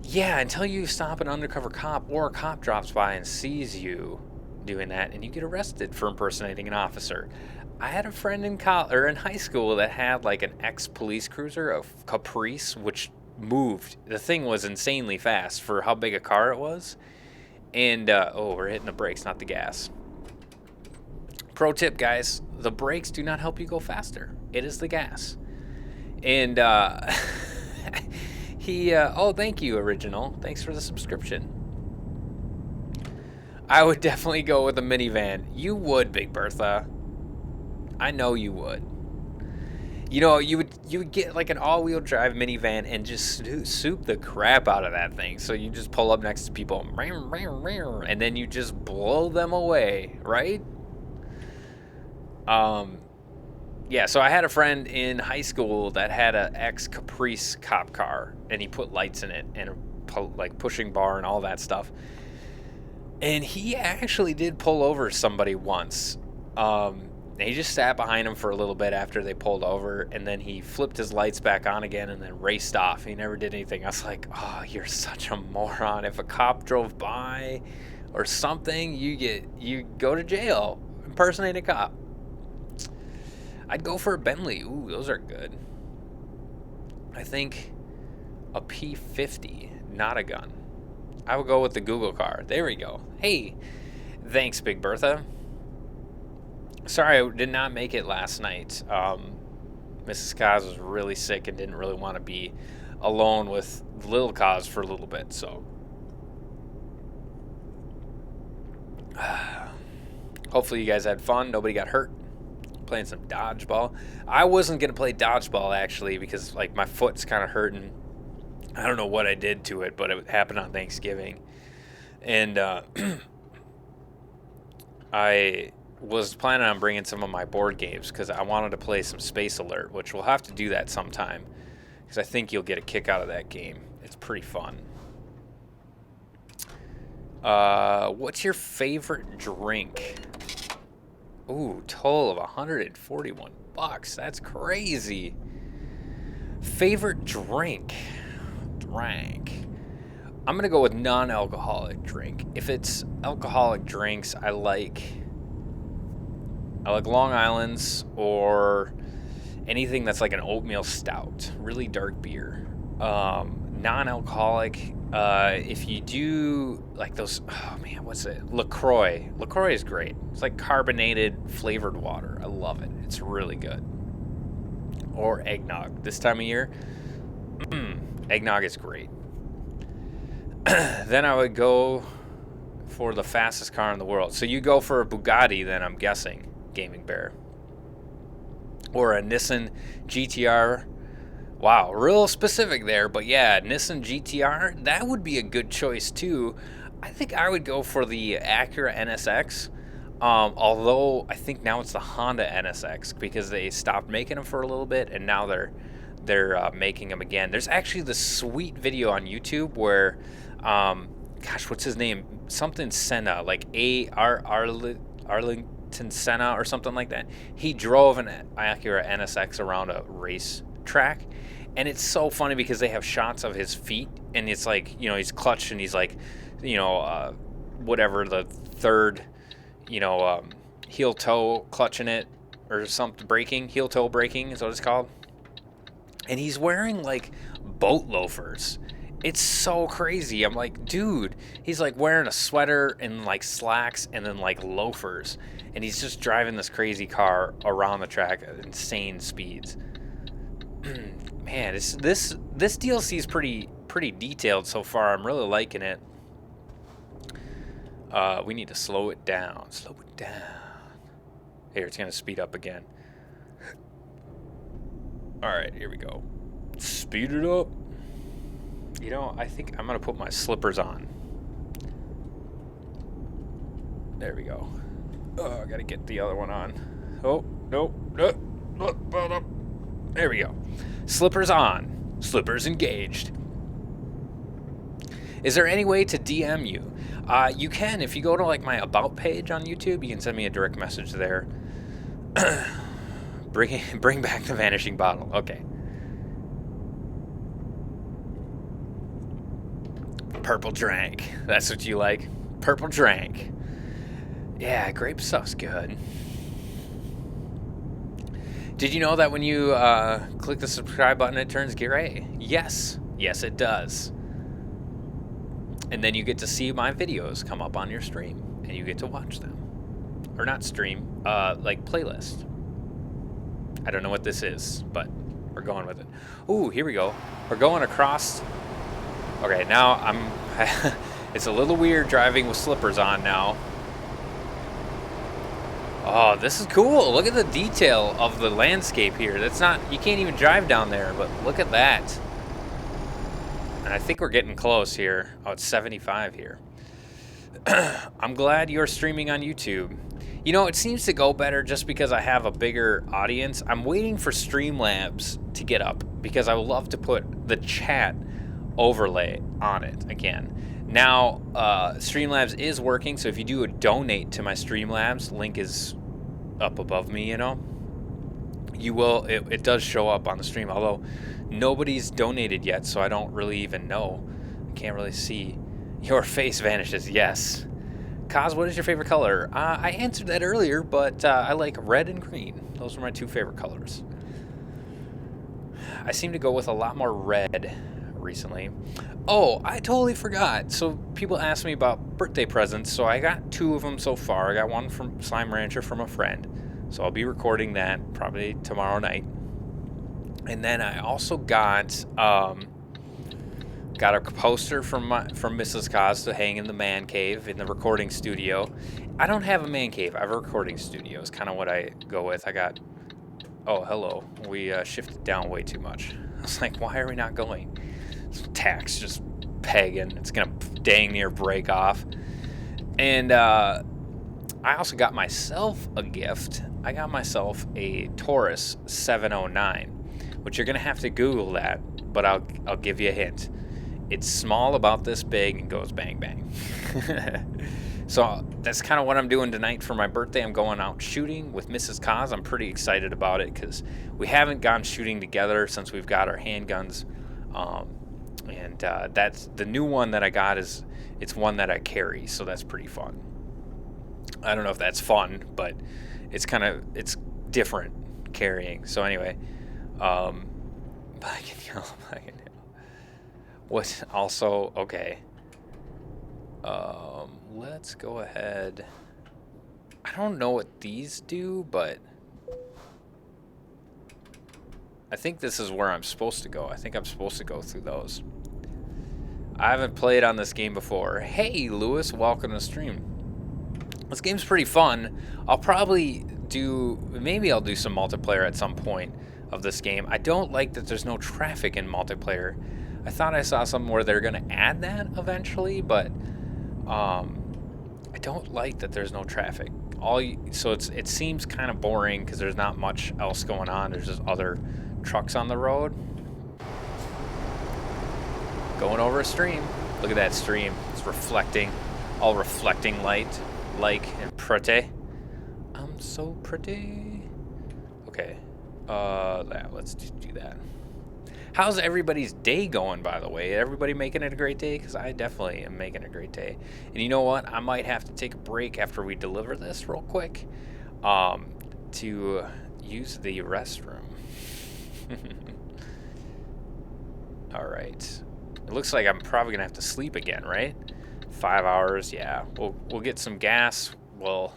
Yeah, until you stop an undercover cop or a cop drops by and sees you doing that and you get arrested for impersonating an officer. I had a friend in high school that had like an ex-police cruiser, a Caprice, which moved. The thing was insanely fast for how big a car it was. And, oh, we're hitting the brakes, not the gas. Pro tip, guys, the brakes do not help you go faster. It is the gas. And, oh, thank you, Original. Thanks for the subscription. I would definitely go with a minivan. You would, Big Bertha. I know you would. You know, you would get like an all-wheel drive minivan and just soup the crap out of that thing. So you just pull up next to people, and then you just blow them away, right? Yeah, so I had a friend in high school that had an ex-Caprice cop car, and he put lights in it, and like pushing bar and all that stuff. And he actually did pull over somebody once. He just sat behind him for a little bit after they pulled over, and then he flipped his lights back on again and then raced off. He never did anything. I was like, oh, you're such a moron. If a cop drove by or something, you go to jail. Impersonate a cop. I'd go for a Bentley. Ooh, those are good. I think a P50, not a gun. I would go with the Google car. There we go. Hey, thanks, Big Bertha. Sorry, I did not make it last night. Mrs. Kaz was really sick and didn't really want to be alone with little Kaz for a little bit, so. Hopefully you guys had fun. Nobody got hurt. Playing some dodgeball. I wasn't going to play dodgeball, actually, because like my foot's kind of hurting. I don't know what I did to it, but it happened on Thanksgiving. And I was planning on bringing some of my board games because I wanted to play some Space Alert, which we'll have to do that sometime because I think you'll get a kick out of that game. It's pretty fun. What's your favorite drink? Ooh, total of 141 bucks. That's crazy. Favorite drink? I'm gonna go with non-alcoholic drink. If it's alcoholic drinks, I like Long Island's or anything that's like an oatmeal stout, really dark beer. Non-alcoholic, if you do like those, oh man, what's it? LaCroix. LaCroix is great. It's like carbonated flavored water. I love it. It's really good. Or eggnog. This time of year, eggnog is great. Then I would go for the fastest car in the world. So you go for a Bugatti, then I'm guessing, Gaming Bear. Or a Nissan GTR. Wow, real specific there, but yeah, Nissan GTR, that would be a good choice too. I think I would go for the Acura NSX, although I think now it's the Honda NSX because they stopped making them for a little bit and now they're making them again. There's actually this sweet video on YouTube where, gosh, what's his name? Something Senna, like Arlington Senna or something like that. He drove an Acura NSX around a race track, and it's so funny because they have shots of his feet, and it's like, you know, he's clutched and he's like, you know, whatever the third, you know, heel toe clutching it or something, braking, heel toe braking is what it's called. And he's wearing like boat loafers. It's so crazy. I'm like, dude, he's like wearing a sweater and like slacks and then like loafers, and he's just driving this crazy car around the track at insane speeds. Man, this DLC is pretty detailed so far. I'm really liking it. We need to slow it down. Slow it down. Here, it's gonna speed up again. All right, here we go. Speed it up. You know, I think I'm gonna put my slippers on. There we go. Oh, I gotta get the other one on. Oh, no. There we go. Slippers on. Slippers engaged. Is there any way to DM you? You can. If you go to like my About page on YouTube, you can send me a direct message there. Bring back the vanishing bottle. Okay. Purple drank. That's what you like? Purple drank. Yeah, grape stuff's good. Did you know that when you click the subscribe button, it turns gray? Yes. Yes, it does. And then you get to see my videos come up on your stream, and you get to watch them. Or not stream, like playlist. I don't know what this is, but we're going with it. Ooh, here we go. We're going across. Okay, now I'm... It's a little weird driving with slippers on now. Oh, this is cool. Look at the detail of the landscape here. That's not... You can't even drive down there, but look at that. And I think we're getting close here. Oh, it's 75 here. I'm glad you're streaming on YouTube. You know, it seems to go better just because I have a bigger audience. I'm waiting for Streamlabs to get up because I would love to put the chat overlay on it again. Now, Streamlabs is working, so if you do a donate to my Streamlabs, link is up above me, you know, you will, it does show up on the stream, although nobody's donated yet, so I don't really even know. I can't really see. Your face vanishes, yes. Kaz, what is your favorite color? I answered that earlier, but I like red and green. Those are my two favorite colors. I seem to go with a lot more red recently. Oh, I totally forgot. So people asked me about birthday presents, so I got 2 of them so far. I got one from Slime Rancher from a friend, so I'll be recording that probably tomorrow night. And then I also got a poster from Mrs. Kaz to hang in the man cave in the recording studio. I don't have a man cave. I have a recording studio. It's kind of what I go with. I got... Oh, hello. We shifted down way too much. I was like, why are we not going? Tax just pegging. It's going to dang near break off. And I also got myself a gift. I got myself a Taurus 709, which you're going to have to Google that, but I'll give you a hint. It's small, about this big, and goes bang bang. So that's kind of what I'm doing tonight for my birthday. I'm going out shooting with Mrs. Kaz. I'm pretty excited about it because we haven't gone shooting together since we've got our handguns. And that's the new one that I got. It's one that I carry, so that's pretty fun. I don't know if that's fun, but it's different carrying. So anyway, black and yellow. What also, okay. Let's go ahead. I don't know what these do, but I think this is where I'm supposed to go. I think I'm supposed to go through those. I haven't played on this game before. Hey, Lewis, welcome to the stream. This game's pretty fun. I'll probably maybe I'll do some multiplayer at some point of this game. I don't like that there's no traffic in multiplayer. I thought I saw something where they're going to add that eventually, but I don't like that there's no traffic. So it seems kind of boring because there's not much else going on. There's just other trucks on the road. Going over a stream. Look at that stream. It's reflecting, all reflecting light, and pretty. I'm so pretty. Okay, let's do that. How's everybody's day going, by the way? Everybody making it a great day? Because I definitely am making a great day. And you know what? I might have to take a break after we deliver this real quick to use the restroom. All right. It looks like I'm probably going to have to sleep again, right? 5 hours, yeah. We'll get some gas. We'll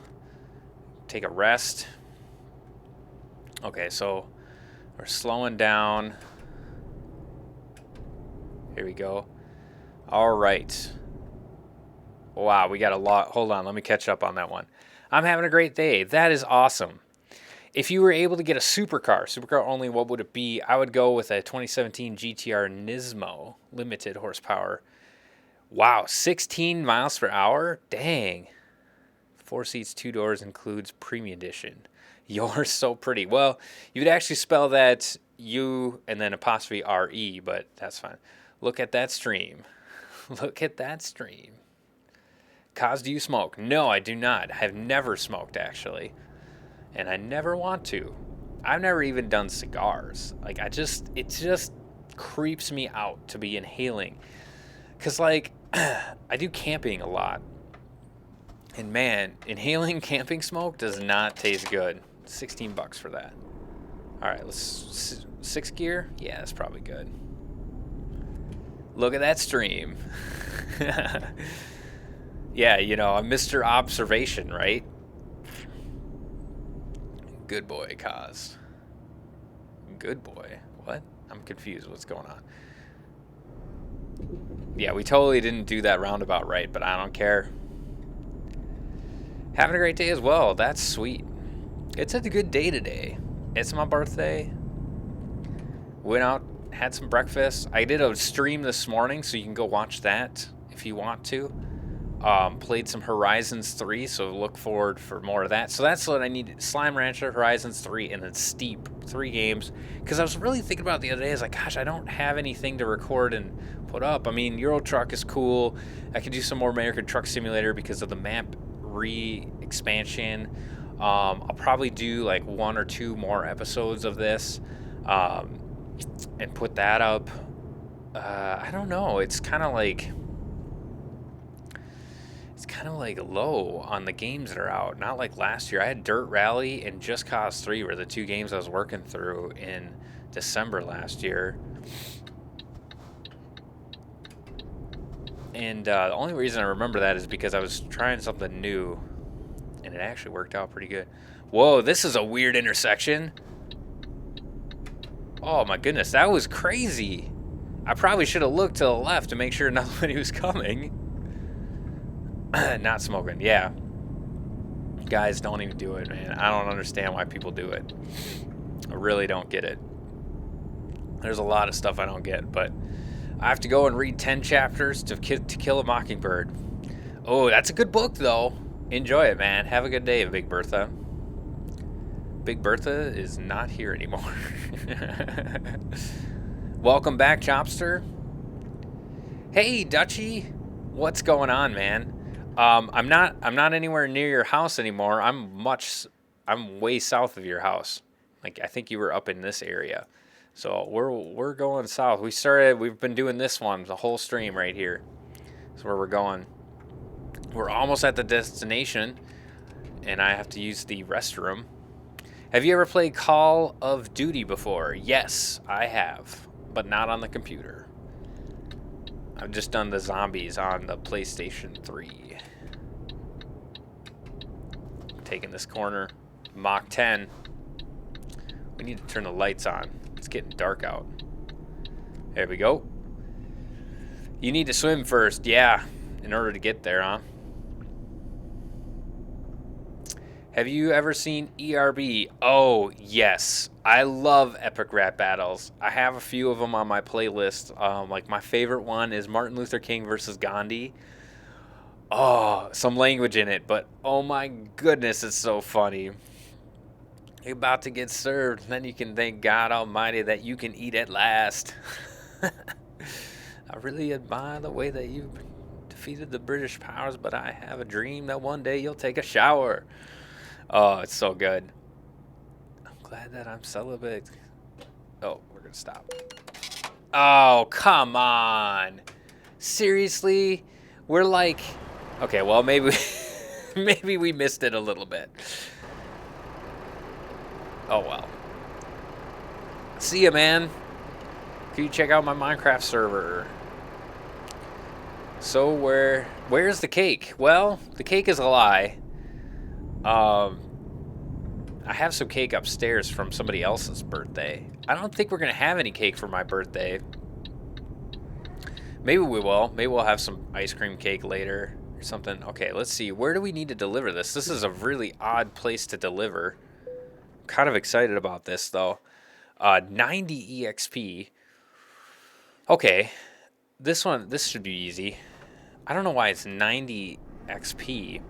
take a rest. Okay, so we're slowing down. Here we go. All right. Wow, we got a lot. Hold on, let me catch up on that one. I'm having a great day. That is awesome. If you were able to get a supercar only, what would it be? I would go with a 2017 GTR Nismo, limited horsepower. Wow, 16 miles per hour? Dang. 4 seats, 2 doors, includes premium edition. You're so pretty. Well, you'd actually spell that U and then apostrophe R-E, but that's fine. Look at that stream. Look at that stream. Kaz, do you smoke? No, I do not. I have never smoked, actually. And I never want to. I've never even done cigars. Like, it just creeps me out to be inhaling. Because, like, I do camping a lot. And, man, inhaling camping smoke does not taste good. $16 for that. All right, let's... 6 gear? Yeah, that's probably good. Look at that stream. Yeah, you know, I'm Mr. Observation, right? Good boy, Kaz. Good boy. What? I'm confused. What's going on? Yeah, we totally didn't do that roundabout right, but I don't care. Having a great day as well. That's sweet. It's a good day today. It's my birthday. Went out, had some breakfast. I did a stream this morning, so you can go watch that if you want to. Played some Horizons 3, so look forward for more of that. So that's what I need: Slime Rancher, Horizons 3, and then Steep. 3 games. Because I was really thinking about it the other day. I was like, gosh, I don't have anything to record and put up. I mean, Euro Truck is cool. I could do some more American Truck Simulator because of the map re-expansion. I'll probably do like 1 or 2 more episodes of this and put that up. I don't know. It's kind of like low on the games that are out. Not like last year. I had Dirt Rally and Just Cause 3 were the 2 games I was working through in December last year. And the only reason I remember that is because I was trying something new, and it actually worked out pretty good. Whoa, this is a weird intersection. Oh my goodness, that was crazy. I probably should have looked to the left to make sure nobody was coming. Not smoking, yeah. Guys, don't even do it, man. I don't understand why people do it. I really don't get it. There's a lot of stuff I don't get, but I have to go and read 10 chapters to Kill a Mockingbird. Oh, that's a good book, though. Enjoy it, man. Have a good day, Big Bertha. Big Bertha is not here anymore. Welcome back, Chopster. Hey, Dutchie. What's going on, man? I'm not anywhere near your house anymore. I'm way south of your house. Like, I think you were up in this area. So we're going south. We've been doing this one, the whole stream right here. That's where we're going. We're almost at the destination, and I have to use the restroom. Have you ever played Call of Duty before? Yes, I have, but not on the computer. I've just done the zombies on the PlayStation 3. Taking this corner. Mach 10. We need to turn the lights on. It's getting dark out. There we go. You need to swim first, yeah, in order to get there, huh? Have you ever seen ERB? Oh, yes. I love epic rap battles. I have a few of them on my playlist. Like, my favorite one is Martin Luther King versus Gandhi. Oh, some language in it, but oh my goodness, it's so funny. You're about to get served, then you can thank God Almighty that you can eat at last. I really admire the way that you defeated the British powers, but I have a dream that one day you'll take a shower. Oh, it's so good. I'm glad that I'm celibate. Oh, we're gonna stop. Oh, come on. Seriously? We're like... Okay, well, maybe maybe we missed it a little bit. Oh, well. See ya, man. Can you check out my Minecraft server? So where's the cake? Well, the cake is a lie. I have some cake upstairs from somebody else's birthday. I don't think we're gonna have any cake for my birthday. Maybe we will. Maybe we'll have some ice cream cake later or something. Okay, let's see. Where do we need to deliver this? This is a really odd place to deliver. I'm kind of excited about this, though. 90 EXP. Okay. This should be easy. I don't know why it's 90 XP.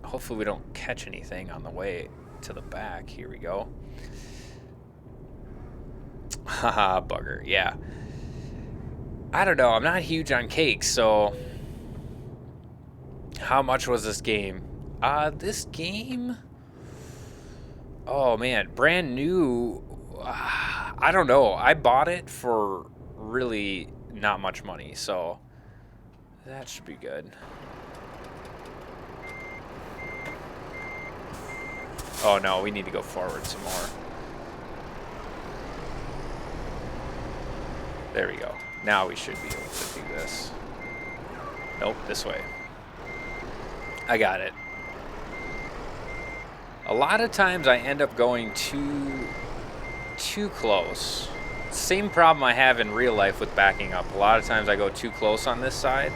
Hopefully we don't catch anything on the way to the back. Here we go. Haha, bugger. Yeah. I don't know. I'm not huge on cakes, so... How much was this game? This game... Oh, man. Brand new... I don't know. I bought it for really not much money, so... That should be good. Oh, no. We need to go forward some more. There we go. Now we should be able to do this. Nope, this way. I got it. A lot of times I end up going too close. Same problem I have in real life with backing up. A lot of times I go too close on this side.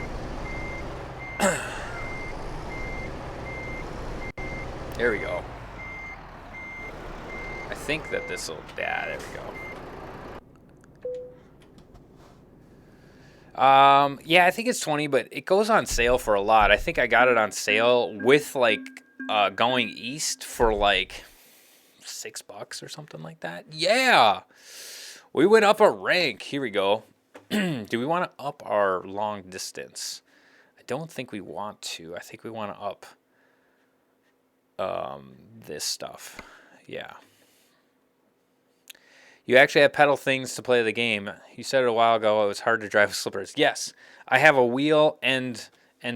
There we go. I think that this will... Yeah, there we go. Yeah, I think it's 20, but it goes on sale for a lot. I think I got it on sale with like going east for like $6 or something like that. Yeah, we went up a rank. Here we go. Do we want to up our long distance? I don't think we want to. I think we want to up this stuff. Yeah. You actually have pedal things to play the game. You said it a while ago it was hard to drive with slippers. Yes, I have a wheel and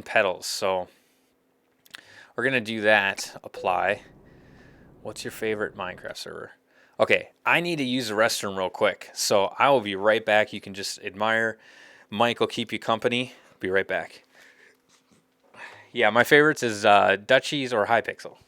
pedals, so we're going to do that. Apply. What's your favorite Minecraft server? Okay, I need to use the restroom real quick, so I will be right back. You can just admire. Mike will keep you company. Be right back. Yeah, my favorites is Dutchies or Hypixel.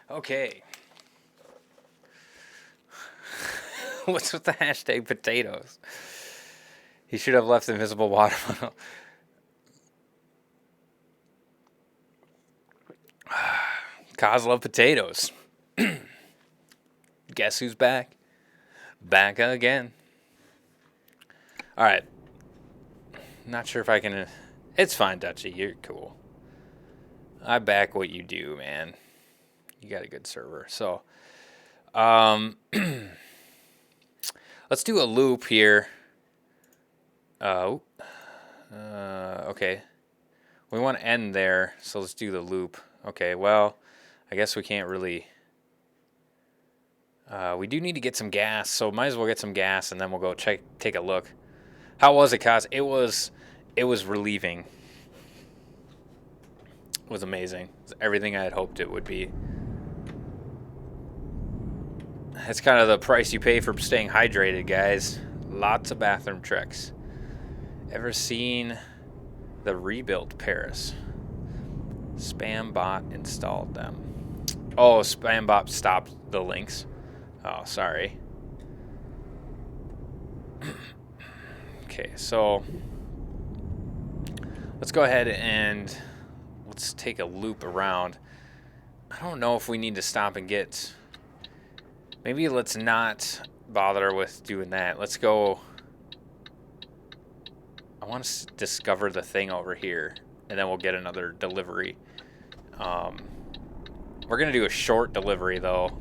Okay. What's with the hashtag potatoes? He should have left invisible watermelon. Cause love potatoes. Guess who's back? Back again. All right. Not sure if I can. It's fine, Dutchy. You're cool. I back what you do, man. You got a good server. So, let's do a loop here. Okay. We want to end there, so let's do the loop. Okay, well, I guess we can't really. We do need to get some gas, so might as well get some gas, and then we'll go take a look. How was it, Kaz? It was relieving. It was amazing. It was everything I had hoped it would be. That's kind of the price you pay for staying hydrated, guys. Lots of bathroom tricks. Ever seen the rebuilt Paris? Spam bot installed them. Oh, spam bot stopped the links. Oh, sorry. Okay, so let's go ahead and let's take a loop around. I don't know if we need to stop and get. Maybe let's not bother with doing that. Let's go. I want to discover the thing over here, and then we'll get another delivery. We're going to do a short delivery, though,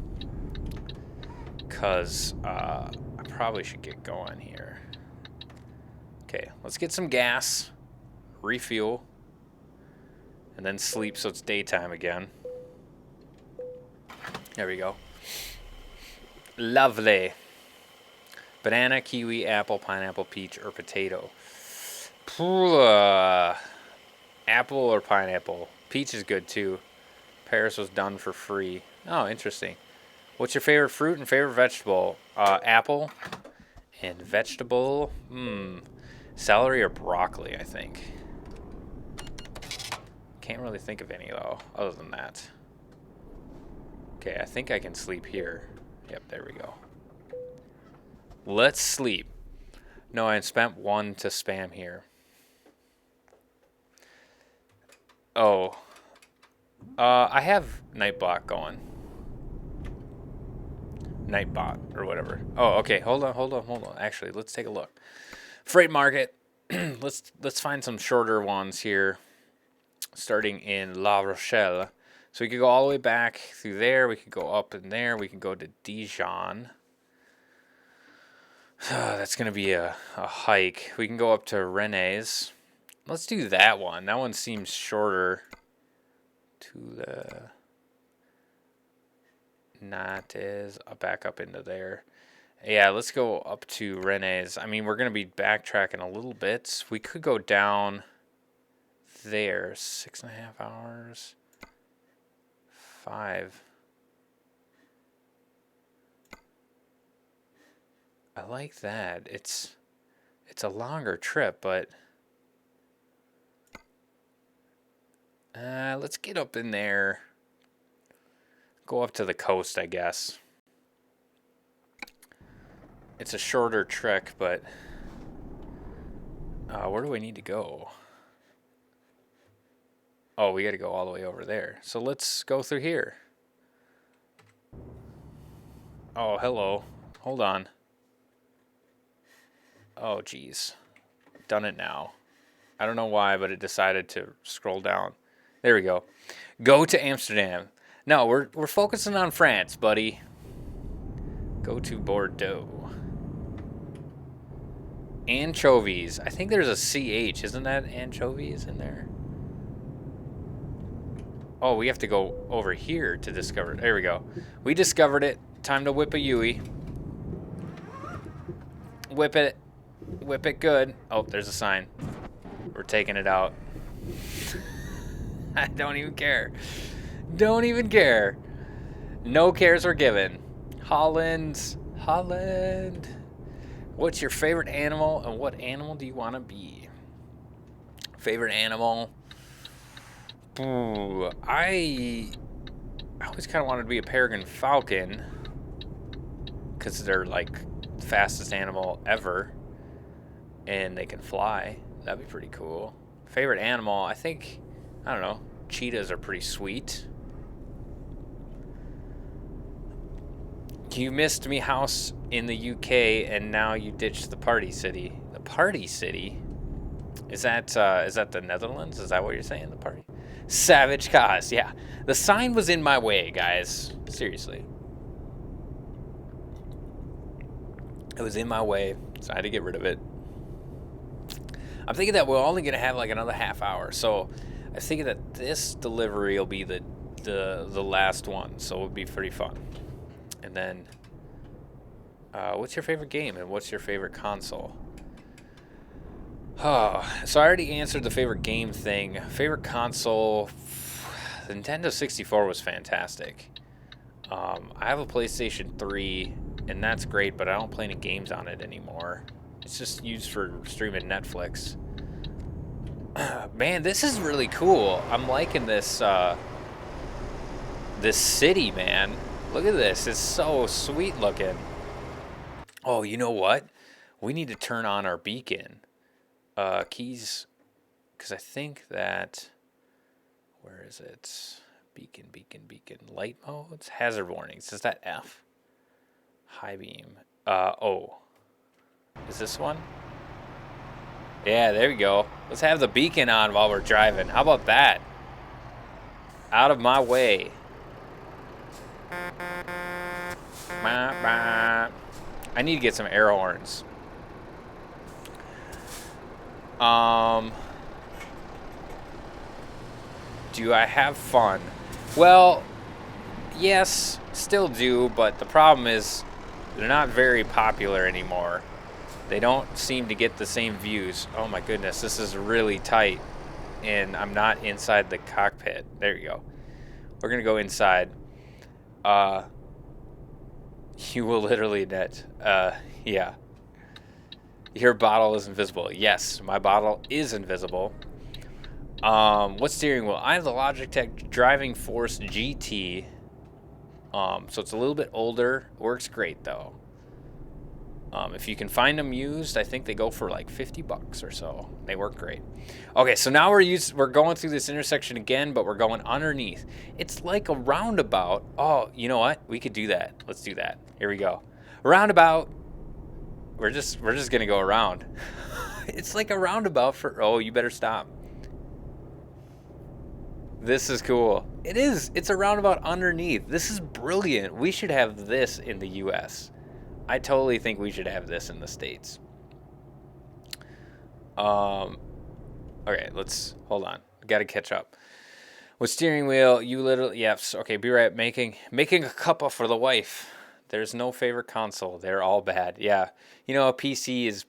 because I probably should get going here. Okay, let's get some gas, refuel, and then sleep so it's daytime again. There we go. Lovely. Banana, kiwi, apple, pineapple, peach, or potato. Apple or pineapple. Peach is good too. Paris was done for free. Oh, interesting. What's your favorite fruit and favorite vegetable? Apple and vegetable. Celery or broccoli, I think. Can't really think of any though, other than that. Okay, I think I can sleep here. Yep, there we go. Let's sleep. No, I spent 1 to spam here. Oh. I have Nightbot going. Nightbot or whatever. Oh, okay. Hold on. Actually, let's take a look. Freight market. let's find some shorter ones here. Starting in La Rochelle. So we could go all the way back through there. We could go up in there. We could go to Dijon. That's going to be a hike. We can go up to René's. Let's do that one. That one seems shorter. To the Nantes, back up into there. Yeah, let's go up to René's. I mean, we're going to be backtracking a little bit. We could go down there. 6.5 hours. 5. I like that. It's a longer trip, but let's get up in there. Go up to the coast, I guess. It's a shorter trek, but where do I need to go? Oh, we got to go all the way over there. So let's go through here. Oh, hello. Hold on. Oh, geez. Done it now. I don't know why, but it decided to scroll down. There we go. Go to Amsterdam. No, we're focusing on France, buddy. Go to Bordeaux. Anchovies. I think there's a CH. Isn't that anchovies in there? Oh, we have to go over here to discover it. There we go. We discovered it. Time to whip a Yui. Whip it. Whip it good. Oh, there's a sign. We're taking it out. I don't even care. Don't even care. No cares are given. Holland. What's your favorite animal and what animal do you want to be? Favorite animal? Ooh, I always kind of wanted to be a peregrine falcon because they're like the fastest animal ever and they can fly. That'd be pretty cool. Favorite animal? I think, I don't know, cheetahs are pretty sweet. You missed me house in the UK and now you ditched the party city. The party city? Is that the Netherlands? Is that what you're saying? The party? Savage cause, yeah. The sign was in my way, guys. Seriously. It was in my way, so I had to get rid of it. I'm thinking that we're only going to have like another half hour, so I'm thinking that this delivery will be the last one, so it'll be pretty fun. And then, what's your favorite game and what's your favorite console? Oh, so I already answered the favorite game thing. Favorite console, the Nintendo 64 was fantastic. I have a PlayStation 3, and that's great, but I don't play any games on it anymore. It's just used for streaming Netflix. Man, this is really cool. I'm liking this, this city, man. Look at this. It's so sweet looking. Oh, you know what? We need to turn on our beacon. Keys, because I think that, where is it? Beacon, light modes, hazard warnings. Is that F? High beam. O. Is this one? Yeah, there we go. Let's have the beacon on while we're driving. How about that? Out of my way. I need to get some air horns. Um, do I have fun? Well, yes, still do, but the problem is they're not very popular anymore. They don't seem to get the same views. Oh my goodness, this is really tight, and I'm not inside the cockpit. There you go. We're gonna go inside. Uh, you will literally net. Yeah. Your bottle is invisible. Yes, my bottle is invisible. What steering wheel? I have the Logitech Driving Force GT. So it's a little bit older. Works great though. If you can find them used, I think they go for like $50 or so. They work great. Okay, so now we're going through this intersection again, but we're going underneath. It's like a roundabout. Oh, you know what? We could do that. Let's do that. Here we go. Roundabout. We're just gonna go around. It's like a roundabout for. Oh, you better stop. This is cool. It is. It's a roundabout underneath. This is brilliant. We should have this in the U.S. I totally think we should have this in the States. Okay, let's hold on. Got to catch up. With steering wheel, you literally yes. Okay, be right. Making a cuppa for the wife. There's no favorite console. They're all bad. Yeah, you know, a PC is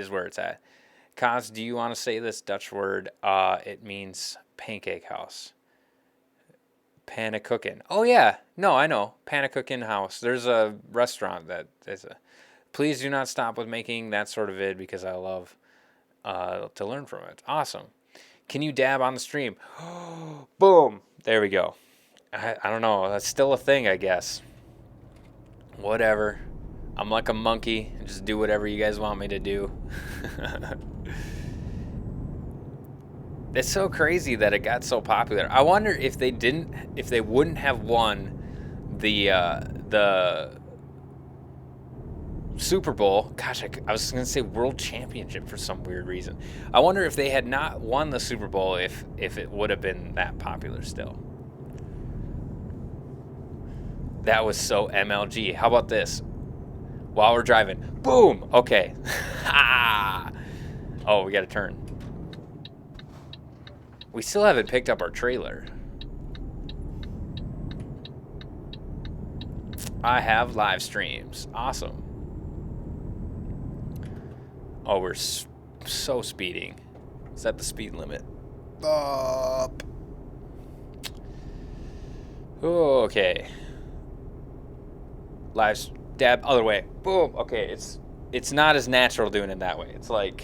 where it's at. Kaz, do you want to say this Dutch word? It means pancake house. Pannenkoeken. Oh yeah, no, I know Pannenkoeken house. There's a restaurant that is a. Please do not stop with making that sort of vid because I love to learn from it. Awesome. Can you dab on the stream? Boom. There we go. I don't know. That's still a thing, I guess. Whatever. I'm like a monkey and just do whatever you guys want me to do. It's so crazy that it got so popular. I wonder if they wouldn't have won the Super Bowl. Gosh, I was gonna say World Championship for some weird reason. I wonder if they had not won the Super Bowl if it would have been that popular still. That was so MLG. How about this? While we're driving, boom. Okay. Oh, we got to turn. We still haven't picked up our trailer. I have live streams. Awesome. Oh, we're so speeding. Is that the speed limit? Up. Okay. Live dab other way. Boom. Okay, it's not as natural doing it that way. It's like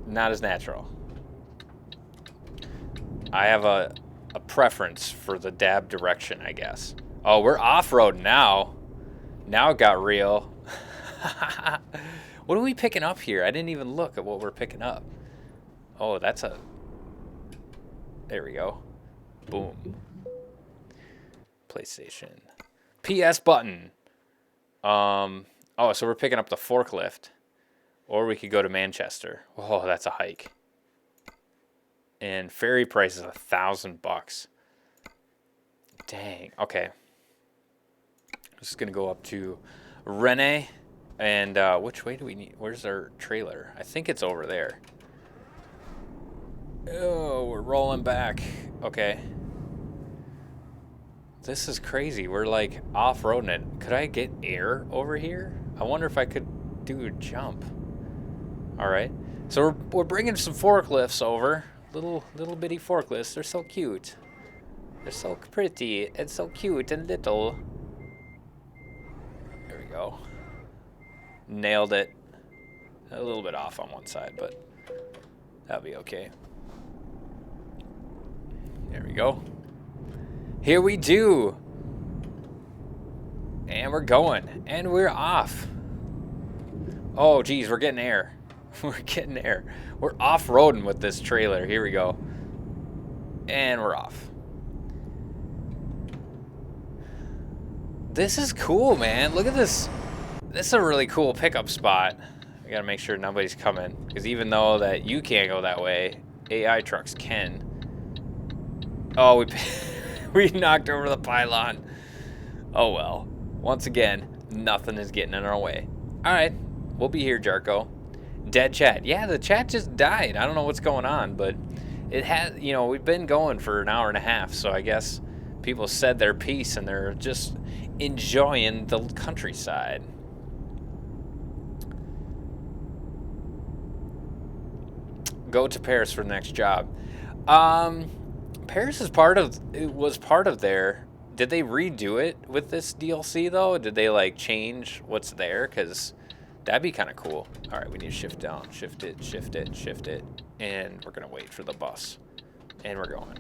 not as natural. I have a preference for the dab direction, I guess. Oh, we're off-road now. Now it got real. What are we picking up here? I didn't even look at what we're picking up. Oh, that's a... There we go. Boom. PlayStation. PS button. Oh, so we're picking up the forklift. Or we could go to Manchester. Oh, that's a hike. And ferry price is $1,000. Dang. Okay. I'm just gonna go up to Rene, and which way do we need? Where's our trailer? I think it's over there. Oh, we're rolling back. Okay. This is crazy. We're like off-roading it. Could I get air over here? I wonder if I could do a jump. All right. So we're bringing some forklifts over. Little bitty forklifts. They're so cute. They're so pretty and so cute and little. There we go. Nailed it. A little bit off on one side, but that'll be okay. There we go. Here we do. And we're going. And we're off. Oh, geez, we're getting air. We're getting air. We're off-roading with this trailer. Here we go. And we're off. This is cool, man. Look at this. This is a really cool pickup spot. I gotta make sure nobody's coming. Because even though that you can't go that way, AI trucks can. Oh, we knocked over the pylon. Oh, well. Once again, nothing is getting in our way. All right. We'll be here, Jarko. Dead chat. Yeah, the chat just died. I don't know what's going on, but it has, you know, we've been going for an hour and a half, so I guess people said their piece and they're just enjoying the countryside. Go to Paris for the next job. Paris is was part of their. Did they redo it with this DLC though? Did they like change what's there? Because that'd be kind of cool. All right, we need to shift down, shift it, shift it, shift it, and we're gonna wait for the bus. And we're going.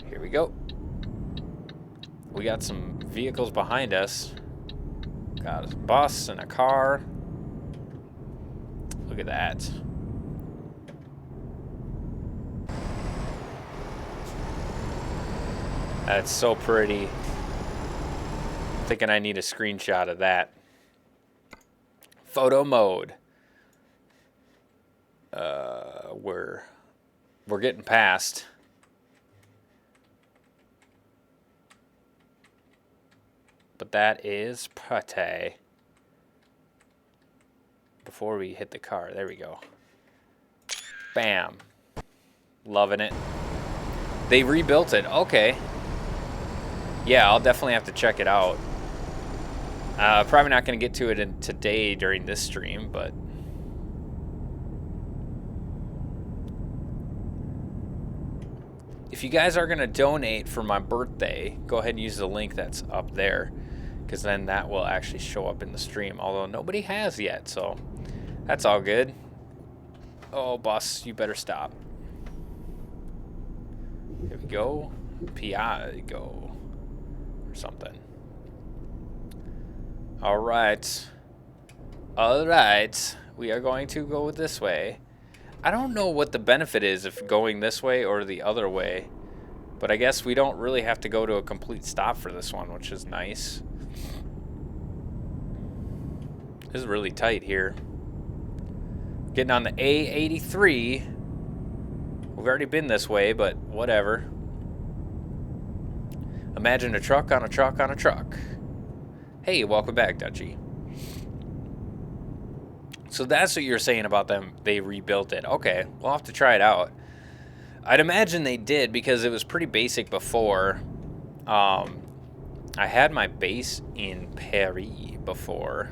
Here we go. We got some vehicles behind us. Got a bus and a car. Look at that. That's so pretty. I'm thinking I need a screenshot of that. Photo mode. We're getting past. But that is pretty. Before we hit the car, there we go. Bam. Loving it. They rebuilt it. Okay. Yeah, I'll definitely have to check it out. Probably not going to get to it today during this stream, but if you guys are going to donate for my birthday, go ahead and use the link that's up there, because then that will actually show up in the stream, although nobody has yet, so that's all good. Oh, bus, you better stop. Here we go. Piago. Or something. Alright. Alright. We are going to go this way. I don't know what the benefit is if going this way or the other way. But I guess we don't really have to go to a complete stop for this one, which is nice. This is really tight here. Getting on the A83. We've already been this way, but whatever. Imagine a truck on a truck on a truck. Hey, welcome back, Dutchie. So that's what you're saying about them. They rebuilt it. Okay, we'll have to try it out. I'd imagine they did because it was pretty basic before. I had my base in Paris before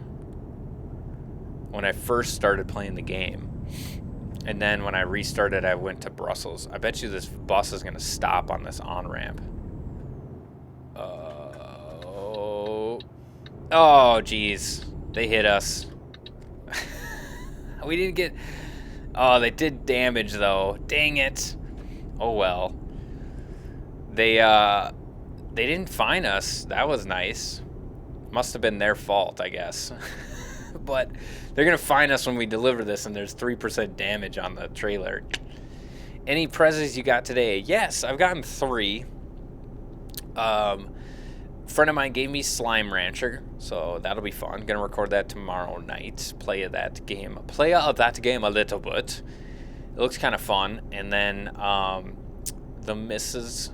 when I first started playing the game. And then when I restarted, I went to Brussels. I bet you this bus is going to stop on this on-ramp. Oh, geez. They hit us. We didn't get... Oh, they did damage, though. Dang it. Oh, well. They didn't fine us. That was nice. Must have been their fault, I guess. But they're going to fine us when we deliver this, and there's 3% damage on the trailer. Any prezzies you got today? Yes, I've gotten 3. Friend of mine gave me Slime Rancher, so that'll be fun. Gonna record that tomorrow night. Play of that game a little bit. It looks kind of fun. And then the Mrs.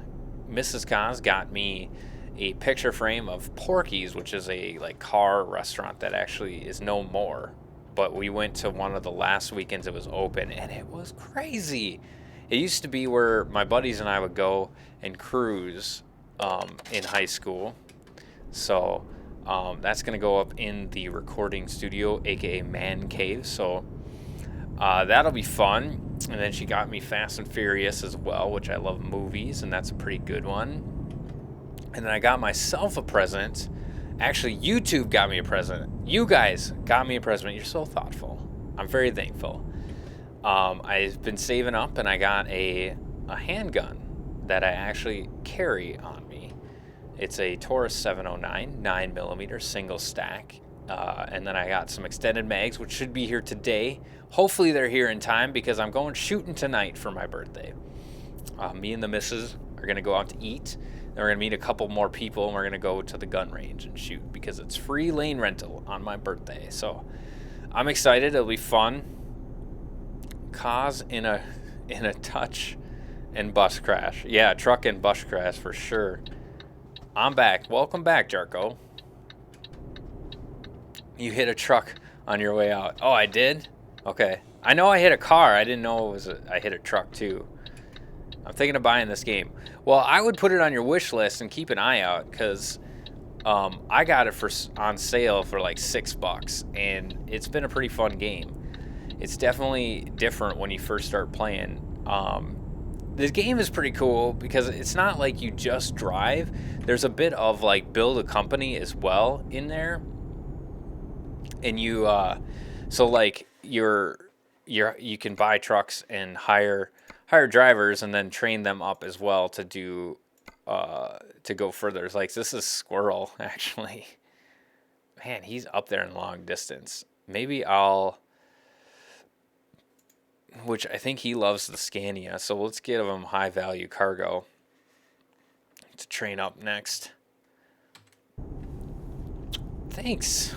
Kaz got me a picture frame of Porky's, which is a car restaurant that actually is no more. But we went to one of the last weekends it was open, and it was crazy. It used to be where my buddies and I would go and cruise in high school. So that's going to go up in the recording studio, aka Man Cave. So that'll be fun. And then she got me Fast and Furious as well, which I love movies, and that's a pretty good one. And then I got myself a present. Actually, YouTube got me a present. You guys got me a present. You're so thoughtful. I'm very thankful. I've been saving up, and I got a handgun that I actually carry on me. It's a Taurus 709, 9mm, single stack. And then I got some extended mags, which should be here today. Hopefully they're here in time because I'm going shooting tonight for my birthday. Me and the missus are going to go out to eat. Then we're going to meet a couple more people, and we're going to go to the gun range and shoot because it's free lane rental on my birthday. So I'm excited. It'll be fun. Cause in a touch and bus crash. Yeah, truck and bus crash for sure. I'm back. Welcome back, Jarko. You hit a truck on your way out. Oh, I did? Okay. I know I hit a car. I didn't know I hit a truck too. I'm thinking of buying this game. Well, I would put it on your wish list and keep an eye out because I got it on sale for like $6, and it's been a pretty fun game. It's definitely different when you first start playing. This game is pretty cool because it's not like you just drive. There's a bit of like build a company as well in there, and so like you can buy trucks and hire drivers and then train them up as well to do to go further. It's like this is Squirrel actually. Man, he's up there in long distance. Maybe which I think he loves the Scania, so let's give him high value cargo to train up next. Thanks.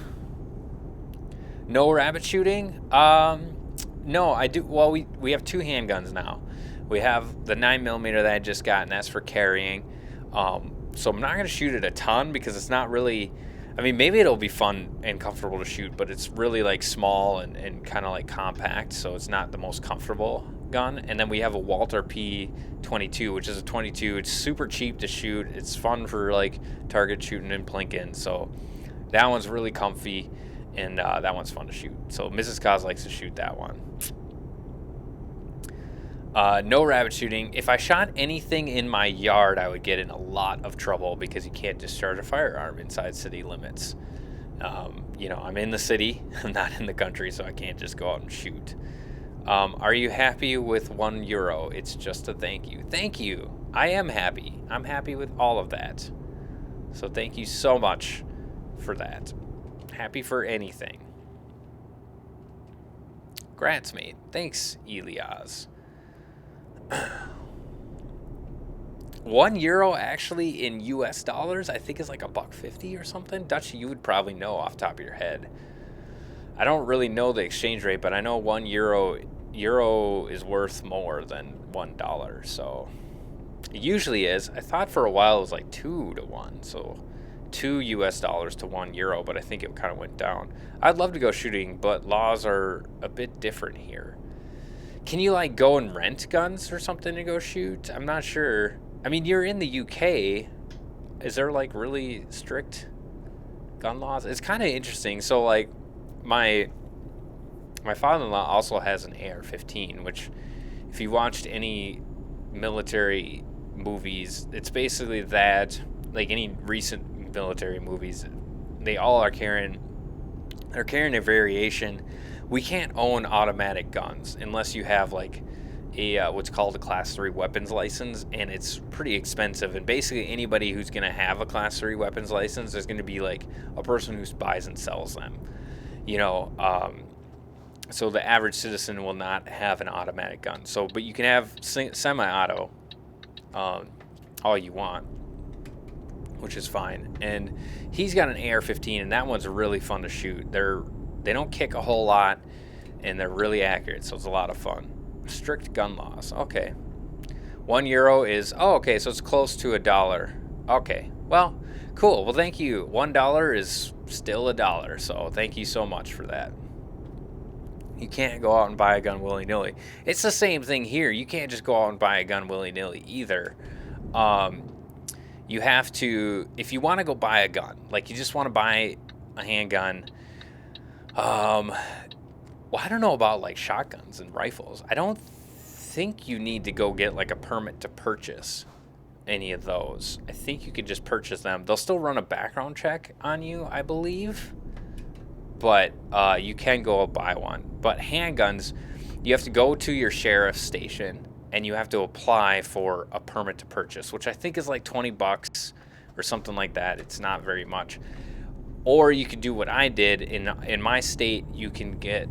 No rabbit shooting? No, I do. Well, we have two handguns now. We have the 9mm that I just got, and that's for carrying. So I'm not going to shoot it a ton because it's not really. I mean, maybe it'll be fun and comfortable to shoot, but it's really like small and kind of like compact, so it's not the most comfortable gun. And then we have a Walther P22, which is a 22. It's super cheap to shoot. It's fun for like target shooting and plinking. So that one's really comfy, and that one's fun to shoot. So Mrs. Cos likes to shoot that one. No rabbit shooting. If I shot anything in my yard, I would get in a lot of trouble because you can't discharge a firearm inside city limits. I'm in the city, I'm not in the country, so I can't just go out and shoot. Are you happy with €1? It's just a thank you. Thank you. I am happy. I'm happy with all of that. So thank you so much for that. Happy for anything. Grats, mate. Thanks, Elias. €1 actually in US dollars, I think is like $1.50 or something. Dutch, you would probably know off the top of your head. I don't really know the exchange rate, but I know €1 is worth more than $1. So it usually is. I thought for a while it was like 2 to 1, so $2 US to €1, but I think it kind of went down. I'd love to go shooting, but laws are a bit different here. Can you like go and rent guns or something to go shoot? I'm not sure. I mean, you're in the UK. Is there like really strict gun laws? It's kind of interesting. So like my father-in-law also has an AR-15, which if you watched any military movies, it's basically that, like any recent military movies, they all are carrying a variation. We can't own automatic guns unless you have like a what's called a Class 3 weapons license, and it's pretty expensive. And basically anybody who's going to have a Class 3 weapons license is going to be like a person who buys and sells them. So the average citizen will not have an automatic gun. So, but you can have semi-auto all you want, which is fine. And he's got an AR-15, and that one's really fun to shoot. They don't kick a whole lot, and they're really accurate, so it's a lot of fun. Strict gun laws. Okay. €1 is, okay, so it's close to $1. Okay, well, cool. Well, thank you. $1 is still $1, so thank you so much for that. You can't go out and buy a gun willy-nilly. It's the same thing here. You can't just go out and buy a gun willy-nilly either. You have to, if you want to go buy a gun, like you just want to buy a handgun, well, I don't know about like shotguns and rifles. I don't think you need to go get like a permit to purchase any of those. I think you could just purchase them. They'll still run a background check on you, I believe, but you can go buy one. But handguns, you have to go to your sheriff's station and you have to apply for a permit to purchase, which I think is like $20 or something like that. It's not very much. Or you could do what I did. In my state, you can get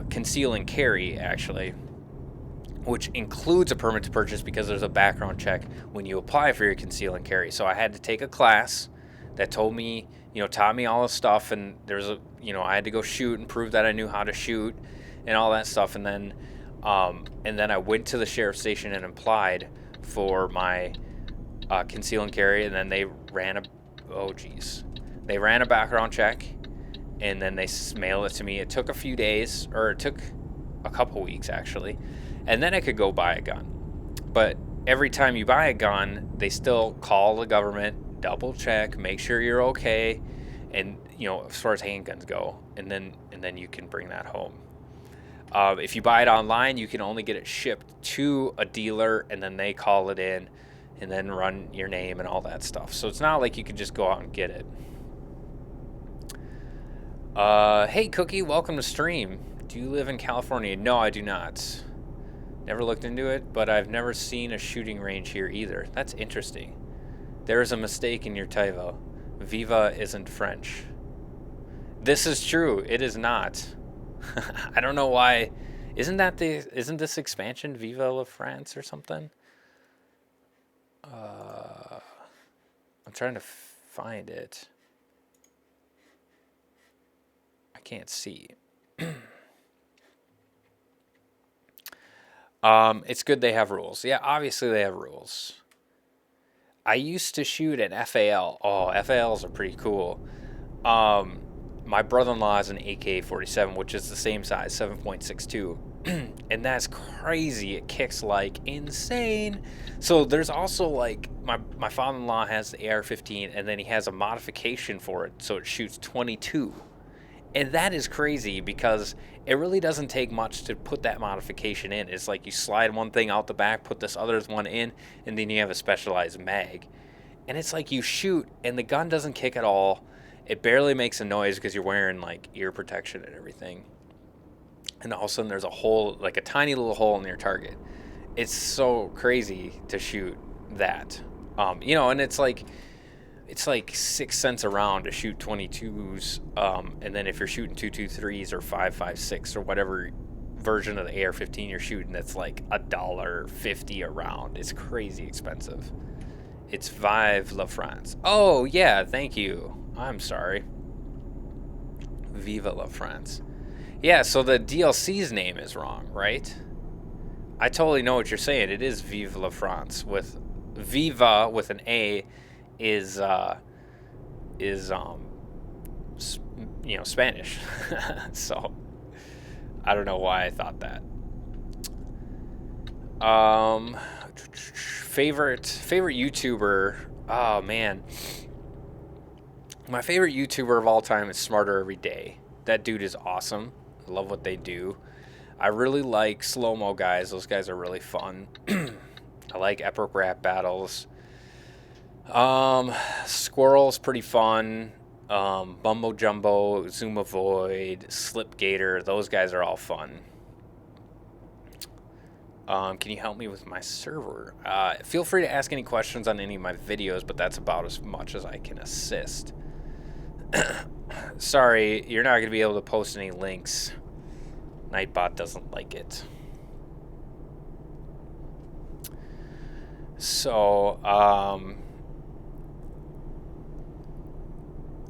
conceal and carry, actually, which includes a permit to purchase because there's a background check when you apply for your conceal and carry. So I had to take a class that taught me all the stuff, and there's I had to go shoot and prove that I knew how to shoot and all that stuff. And then I went to the sheriff's station and applied for my conceal and carry, and then they ran a background check, and then they mailed it to me. It took a few days, or it took a couple weeks actually, and then I could go buy a gun. But every time you buy a gun, they still call the government, double check, make sure you're okay, and as far as handguns go, and then you can bring that home. If you buy it online, you can only get it shipped to a dealer, and then they call it in, and then run your name and all that stuff. So it's not like you can just go out and get it. Hey Cookie, welcome to stream. Do you live in California? No, I do not. Never looked into it, but I've never seen a shooting range here either. That's interesting. There is a mistake in your title. Vive isn't French. This is true. It is not. I don't know why. Isn't this expansion Vive la France or something? I'm trying to find it. I can't see. It's good they have rules. Yeah, obviously they have rules. I used to shoot an FAL. Oh, FALs are pretty cool. My brother-in-law has an AK-47, which is the same size, 7.62. And that's crazy. It kicks like insane. So there's also like my father-in-law has the AR-15, and then he has a modification for it, so it shoots 22. And that is crazy because it really doesn't take much to put that modification in. It's like you slide one thing out the back, put this other one in, and then you have a specialized mag. And it's like you shoot, and the gun doesn't kick at all. It barely makes a noise because you're wearing like ear protection and everything. And all of a sudden there's a hole, like a tiny little hole in your target. It's so crazy to shoot that. And it's like 6 cents a round to shoot 22s. And then if you're shooting 223s or 5.56 or whatever version of the AR-15 you're shooting, that's like $1.50 a round. It's crazy expensive. It's Vive la France. Oh yeah, thank you. I'm sorry. Vive la France. Yeah, so the DLC's name is wrong, right? I totally know what you're saying. It is Vive la France with Viva with an A is Spanish. So I don't know why I thought that. Favorite YouTuber. Oh man. My favorite YouTuber of all time is Smarter Every Day. That dude is awesome. I love what they do. I really like slow-mo guys. Those guys are really fun. I like epic rap battles. Squirrel's pretty fun. Bumbo Jumbo, Zuma Void, Slipgator. Those guys are all fun. Can you help me with my server? Feel free to ask any questions on any of my videos, but that's about as much as I can assist. Sorry, you're not going to be able to post any links. Nightbot doesn't like it. So,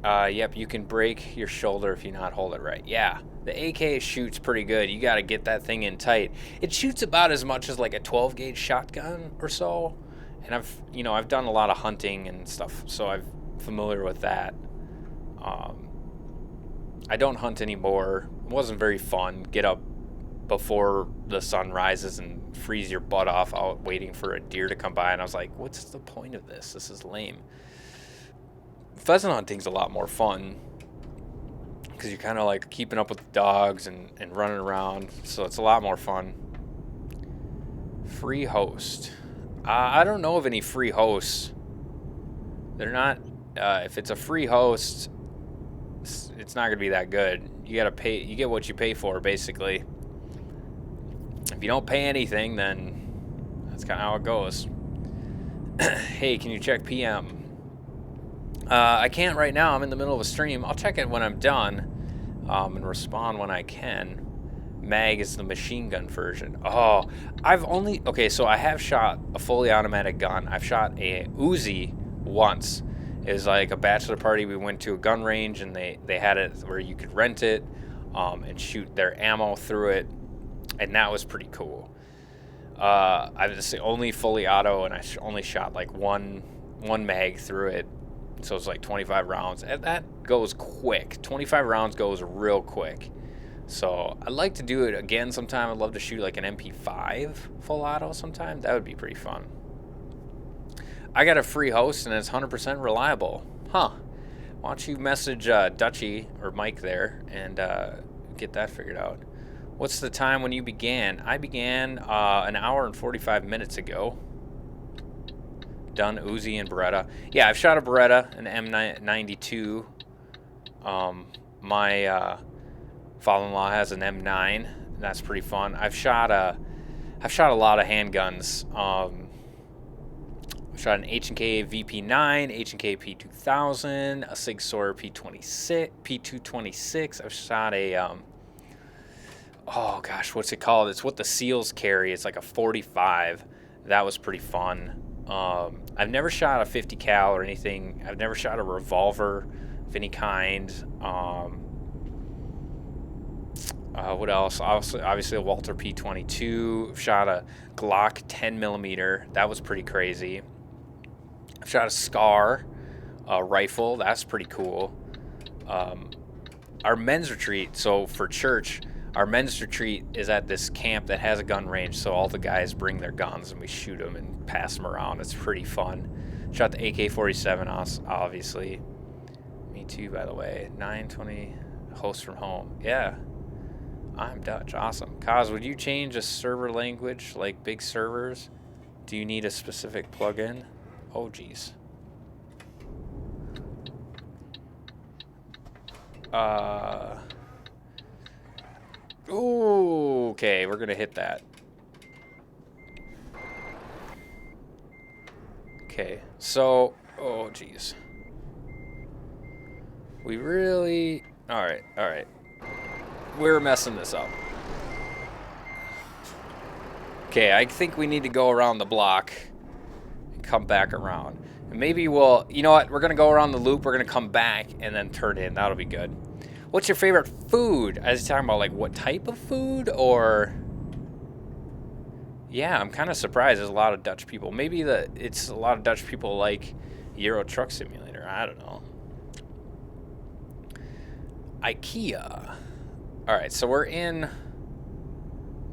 yep, you can break your shoulder if you not hold it right. Yeah, the AK shoots pretty good. You got to get that thing in tight. It shoots about as much as like a 12 gauge shotgun or so. And I've done a lot of hunting and stuff, so I'm familiar with that. I don't hunt anymore. It wasn't very fun. Get up before the sun rises and freeze your butt off out waiting for a deer to come by. And I was like, what's the point of this? This is lame. Pheasant hunting's a lot more fun because you're kind of like keeping up with the dogs and running around. So it's a lot more fun. Free host. I don't know of any free hosts. They're not, if it's a free host, it's not going to be that good. You got to pay, you get what you pay for, basically. If you don't pay anything, then that's kind of how it goes. Hey, can you check PM? I can't right now. I'm in the middle of a stream. I'll check it when I'm done and respond when I can. Mag is the machine gun version. Oh, so I have shot a fully automatic gun. I've shot a Uzi once. It was like a bachelor party. We went to a gun range and they had it where you could rent it and shoot their ammo through it. And that was pretty cool. I was the only fully auto and I only shot like one mag through it. So it's like 25 rounds. And that goes quick. 25 rounds goes real quick. So I'd like to do it again sometime. I'd love to shoot like an MP5 full auto sometime. That would be pretty fun. I got a free host and it's 100% reliable. Huh. Why don't you message Dutchy or Mike there and get that figured out. What's the time when you began? I began an hour and 45 minutes ago. Done Uzi and Beretta. Yeah, I've shot a Beretta, an M92. My father-in-law has an M9. That's pretty fun. I've shot a lot of handguns. I've shot an H&K VP9, H&K P2000, a Sig Sauer P226. I've shot a oh gosh, what's it called? It's what the SEALs carry. It's like a 45. That was pretty fun. I've never shot a 50 cal or anything. I've never shot a revolver of any kind. What else? Obviously a Walter P22. I've shot a Glock 10 millimeter. That was pretty crazy. I've shot a Scar rifle. That's pretty cool. Our men's retreat. So for church, our men's retreat is at this camp that has a gun range. So all the guys bring their guns and we shoot them and pass them around. It's pretty fun. Shot the AK-47, obviously. Me too, by the way. 920 host from home. Yeah. I'm Dutch. Awesome. Kaz, would you change a server language like big servers? Do you need a specific plugin? Oh, geez. Ooh, okay, we're gonna hit that. Okay, so, oh, geez. We really, all right. We're messing this up. Okay, I think we need to go around the block and come back around. And maybe we'll, you know what, we're gonna go around the loop, we're gonna come back and then turn in. That'll be good. What's your favorite food? I was talking about like what type of food or... Yeah, I'm kind of surprised there's a lot of Dutch people. Maybe it's a lot of Dutch people like Euro Truck Simulator. I don't know. IKEA. All right, so we're in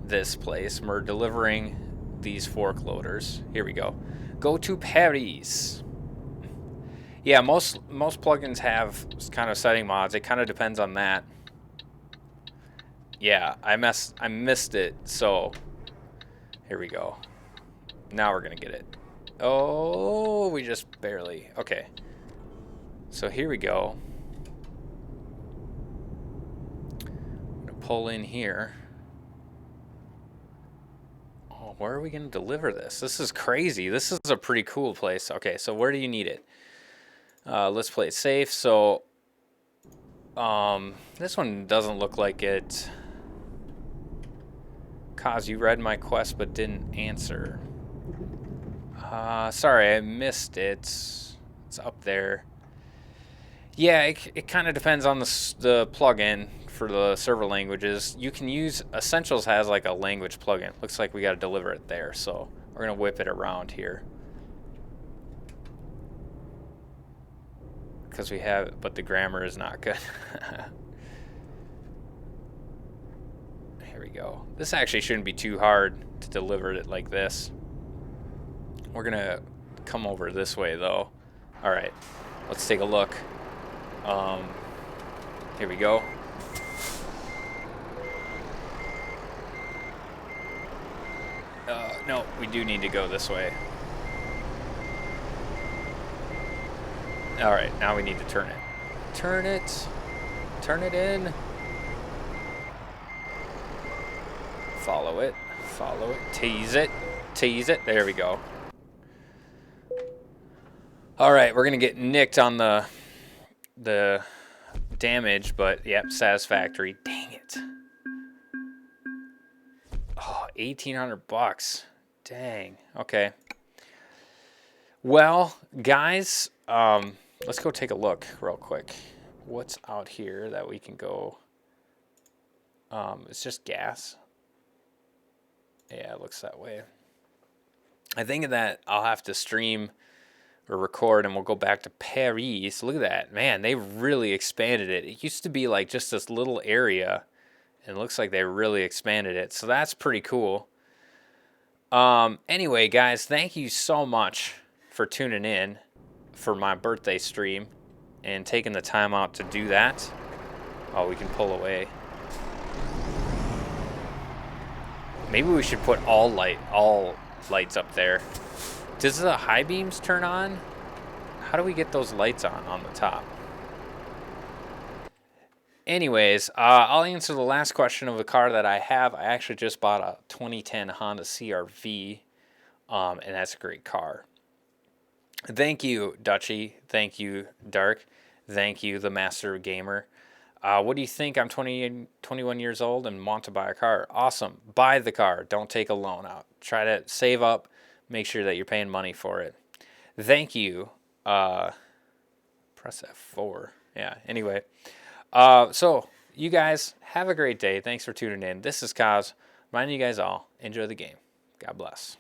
this place. And we're delivering these fork loaders. Here we go. Go to Paris. Yeah, most plugins have kind of setting mods. It kind of depends on that. Yeah, I missed it. So here we go. Now we're gonna get it. Oh, we just barely. Okay. So here we go. I'm gonna pull in here. Oh, where are we gonna deliver this? This is crazy. This is a pretty cool place. Okay, so where do you need it? Let's play it safe. So, this one doesn't look like it. Kaz, you read my quest but didn't answer. Sorry, I missed it. It's up there. Yeah, it kind of depends on the plugin for the server languages. You can use Essentials has like a language plugin. Looks like we got to deliver it there, so we're gonna whip it around here. Because we have it, but the grammar is not good. Here we go. This actually shouldn't be too hard to deliver it like this. We're gonna come over this way though. All right, let's take a look. Here we go. No, we do need to go this way. All right, now we need to turn it. Turn it. Turn it in. Follow it. Follow it. Tease it. Tease it. There we go. All right, we're going to get nicked on the damage, but yep, satisfactory. Dang it. Oh, $1,800. Dang. Okay. Well, guys, let's go take a look real quick. What's out here that we can go? It's just gas. Yeah, it looks that way. I think that I'll have to stream or record and we'll go back to Paris. Look at that. Man, they really expanded it. It used to be like just this little area And it looks like they really expanded it. So that's pretty cool. Anyway, guys, thank you so much for tuning in for my birthday stream and taking the time out to do that. Oh, we can pull away. Maybe we should put all lights up there. Does the high beams turn on? How do we get those lights on the top? Anyways, I'll answer the last question of the car that I have. I actually just bought a 2010 Honda CR-V, and that's a great car. Thank you, Dutchy. Thank you, Dark. Thank you, the Master Gamer. What do you think? I'm 21 years old and want to buy a car. Awesome. Buy the car. Don't take a loan out. Try to save up. Make sure that you're paying money for it. Thank you. Press F4. Yeah, anyway. So, you guys, have a great day. Thanks for tuning in. This is Kaz. Reminding you guys all, enjoy the game. God bless.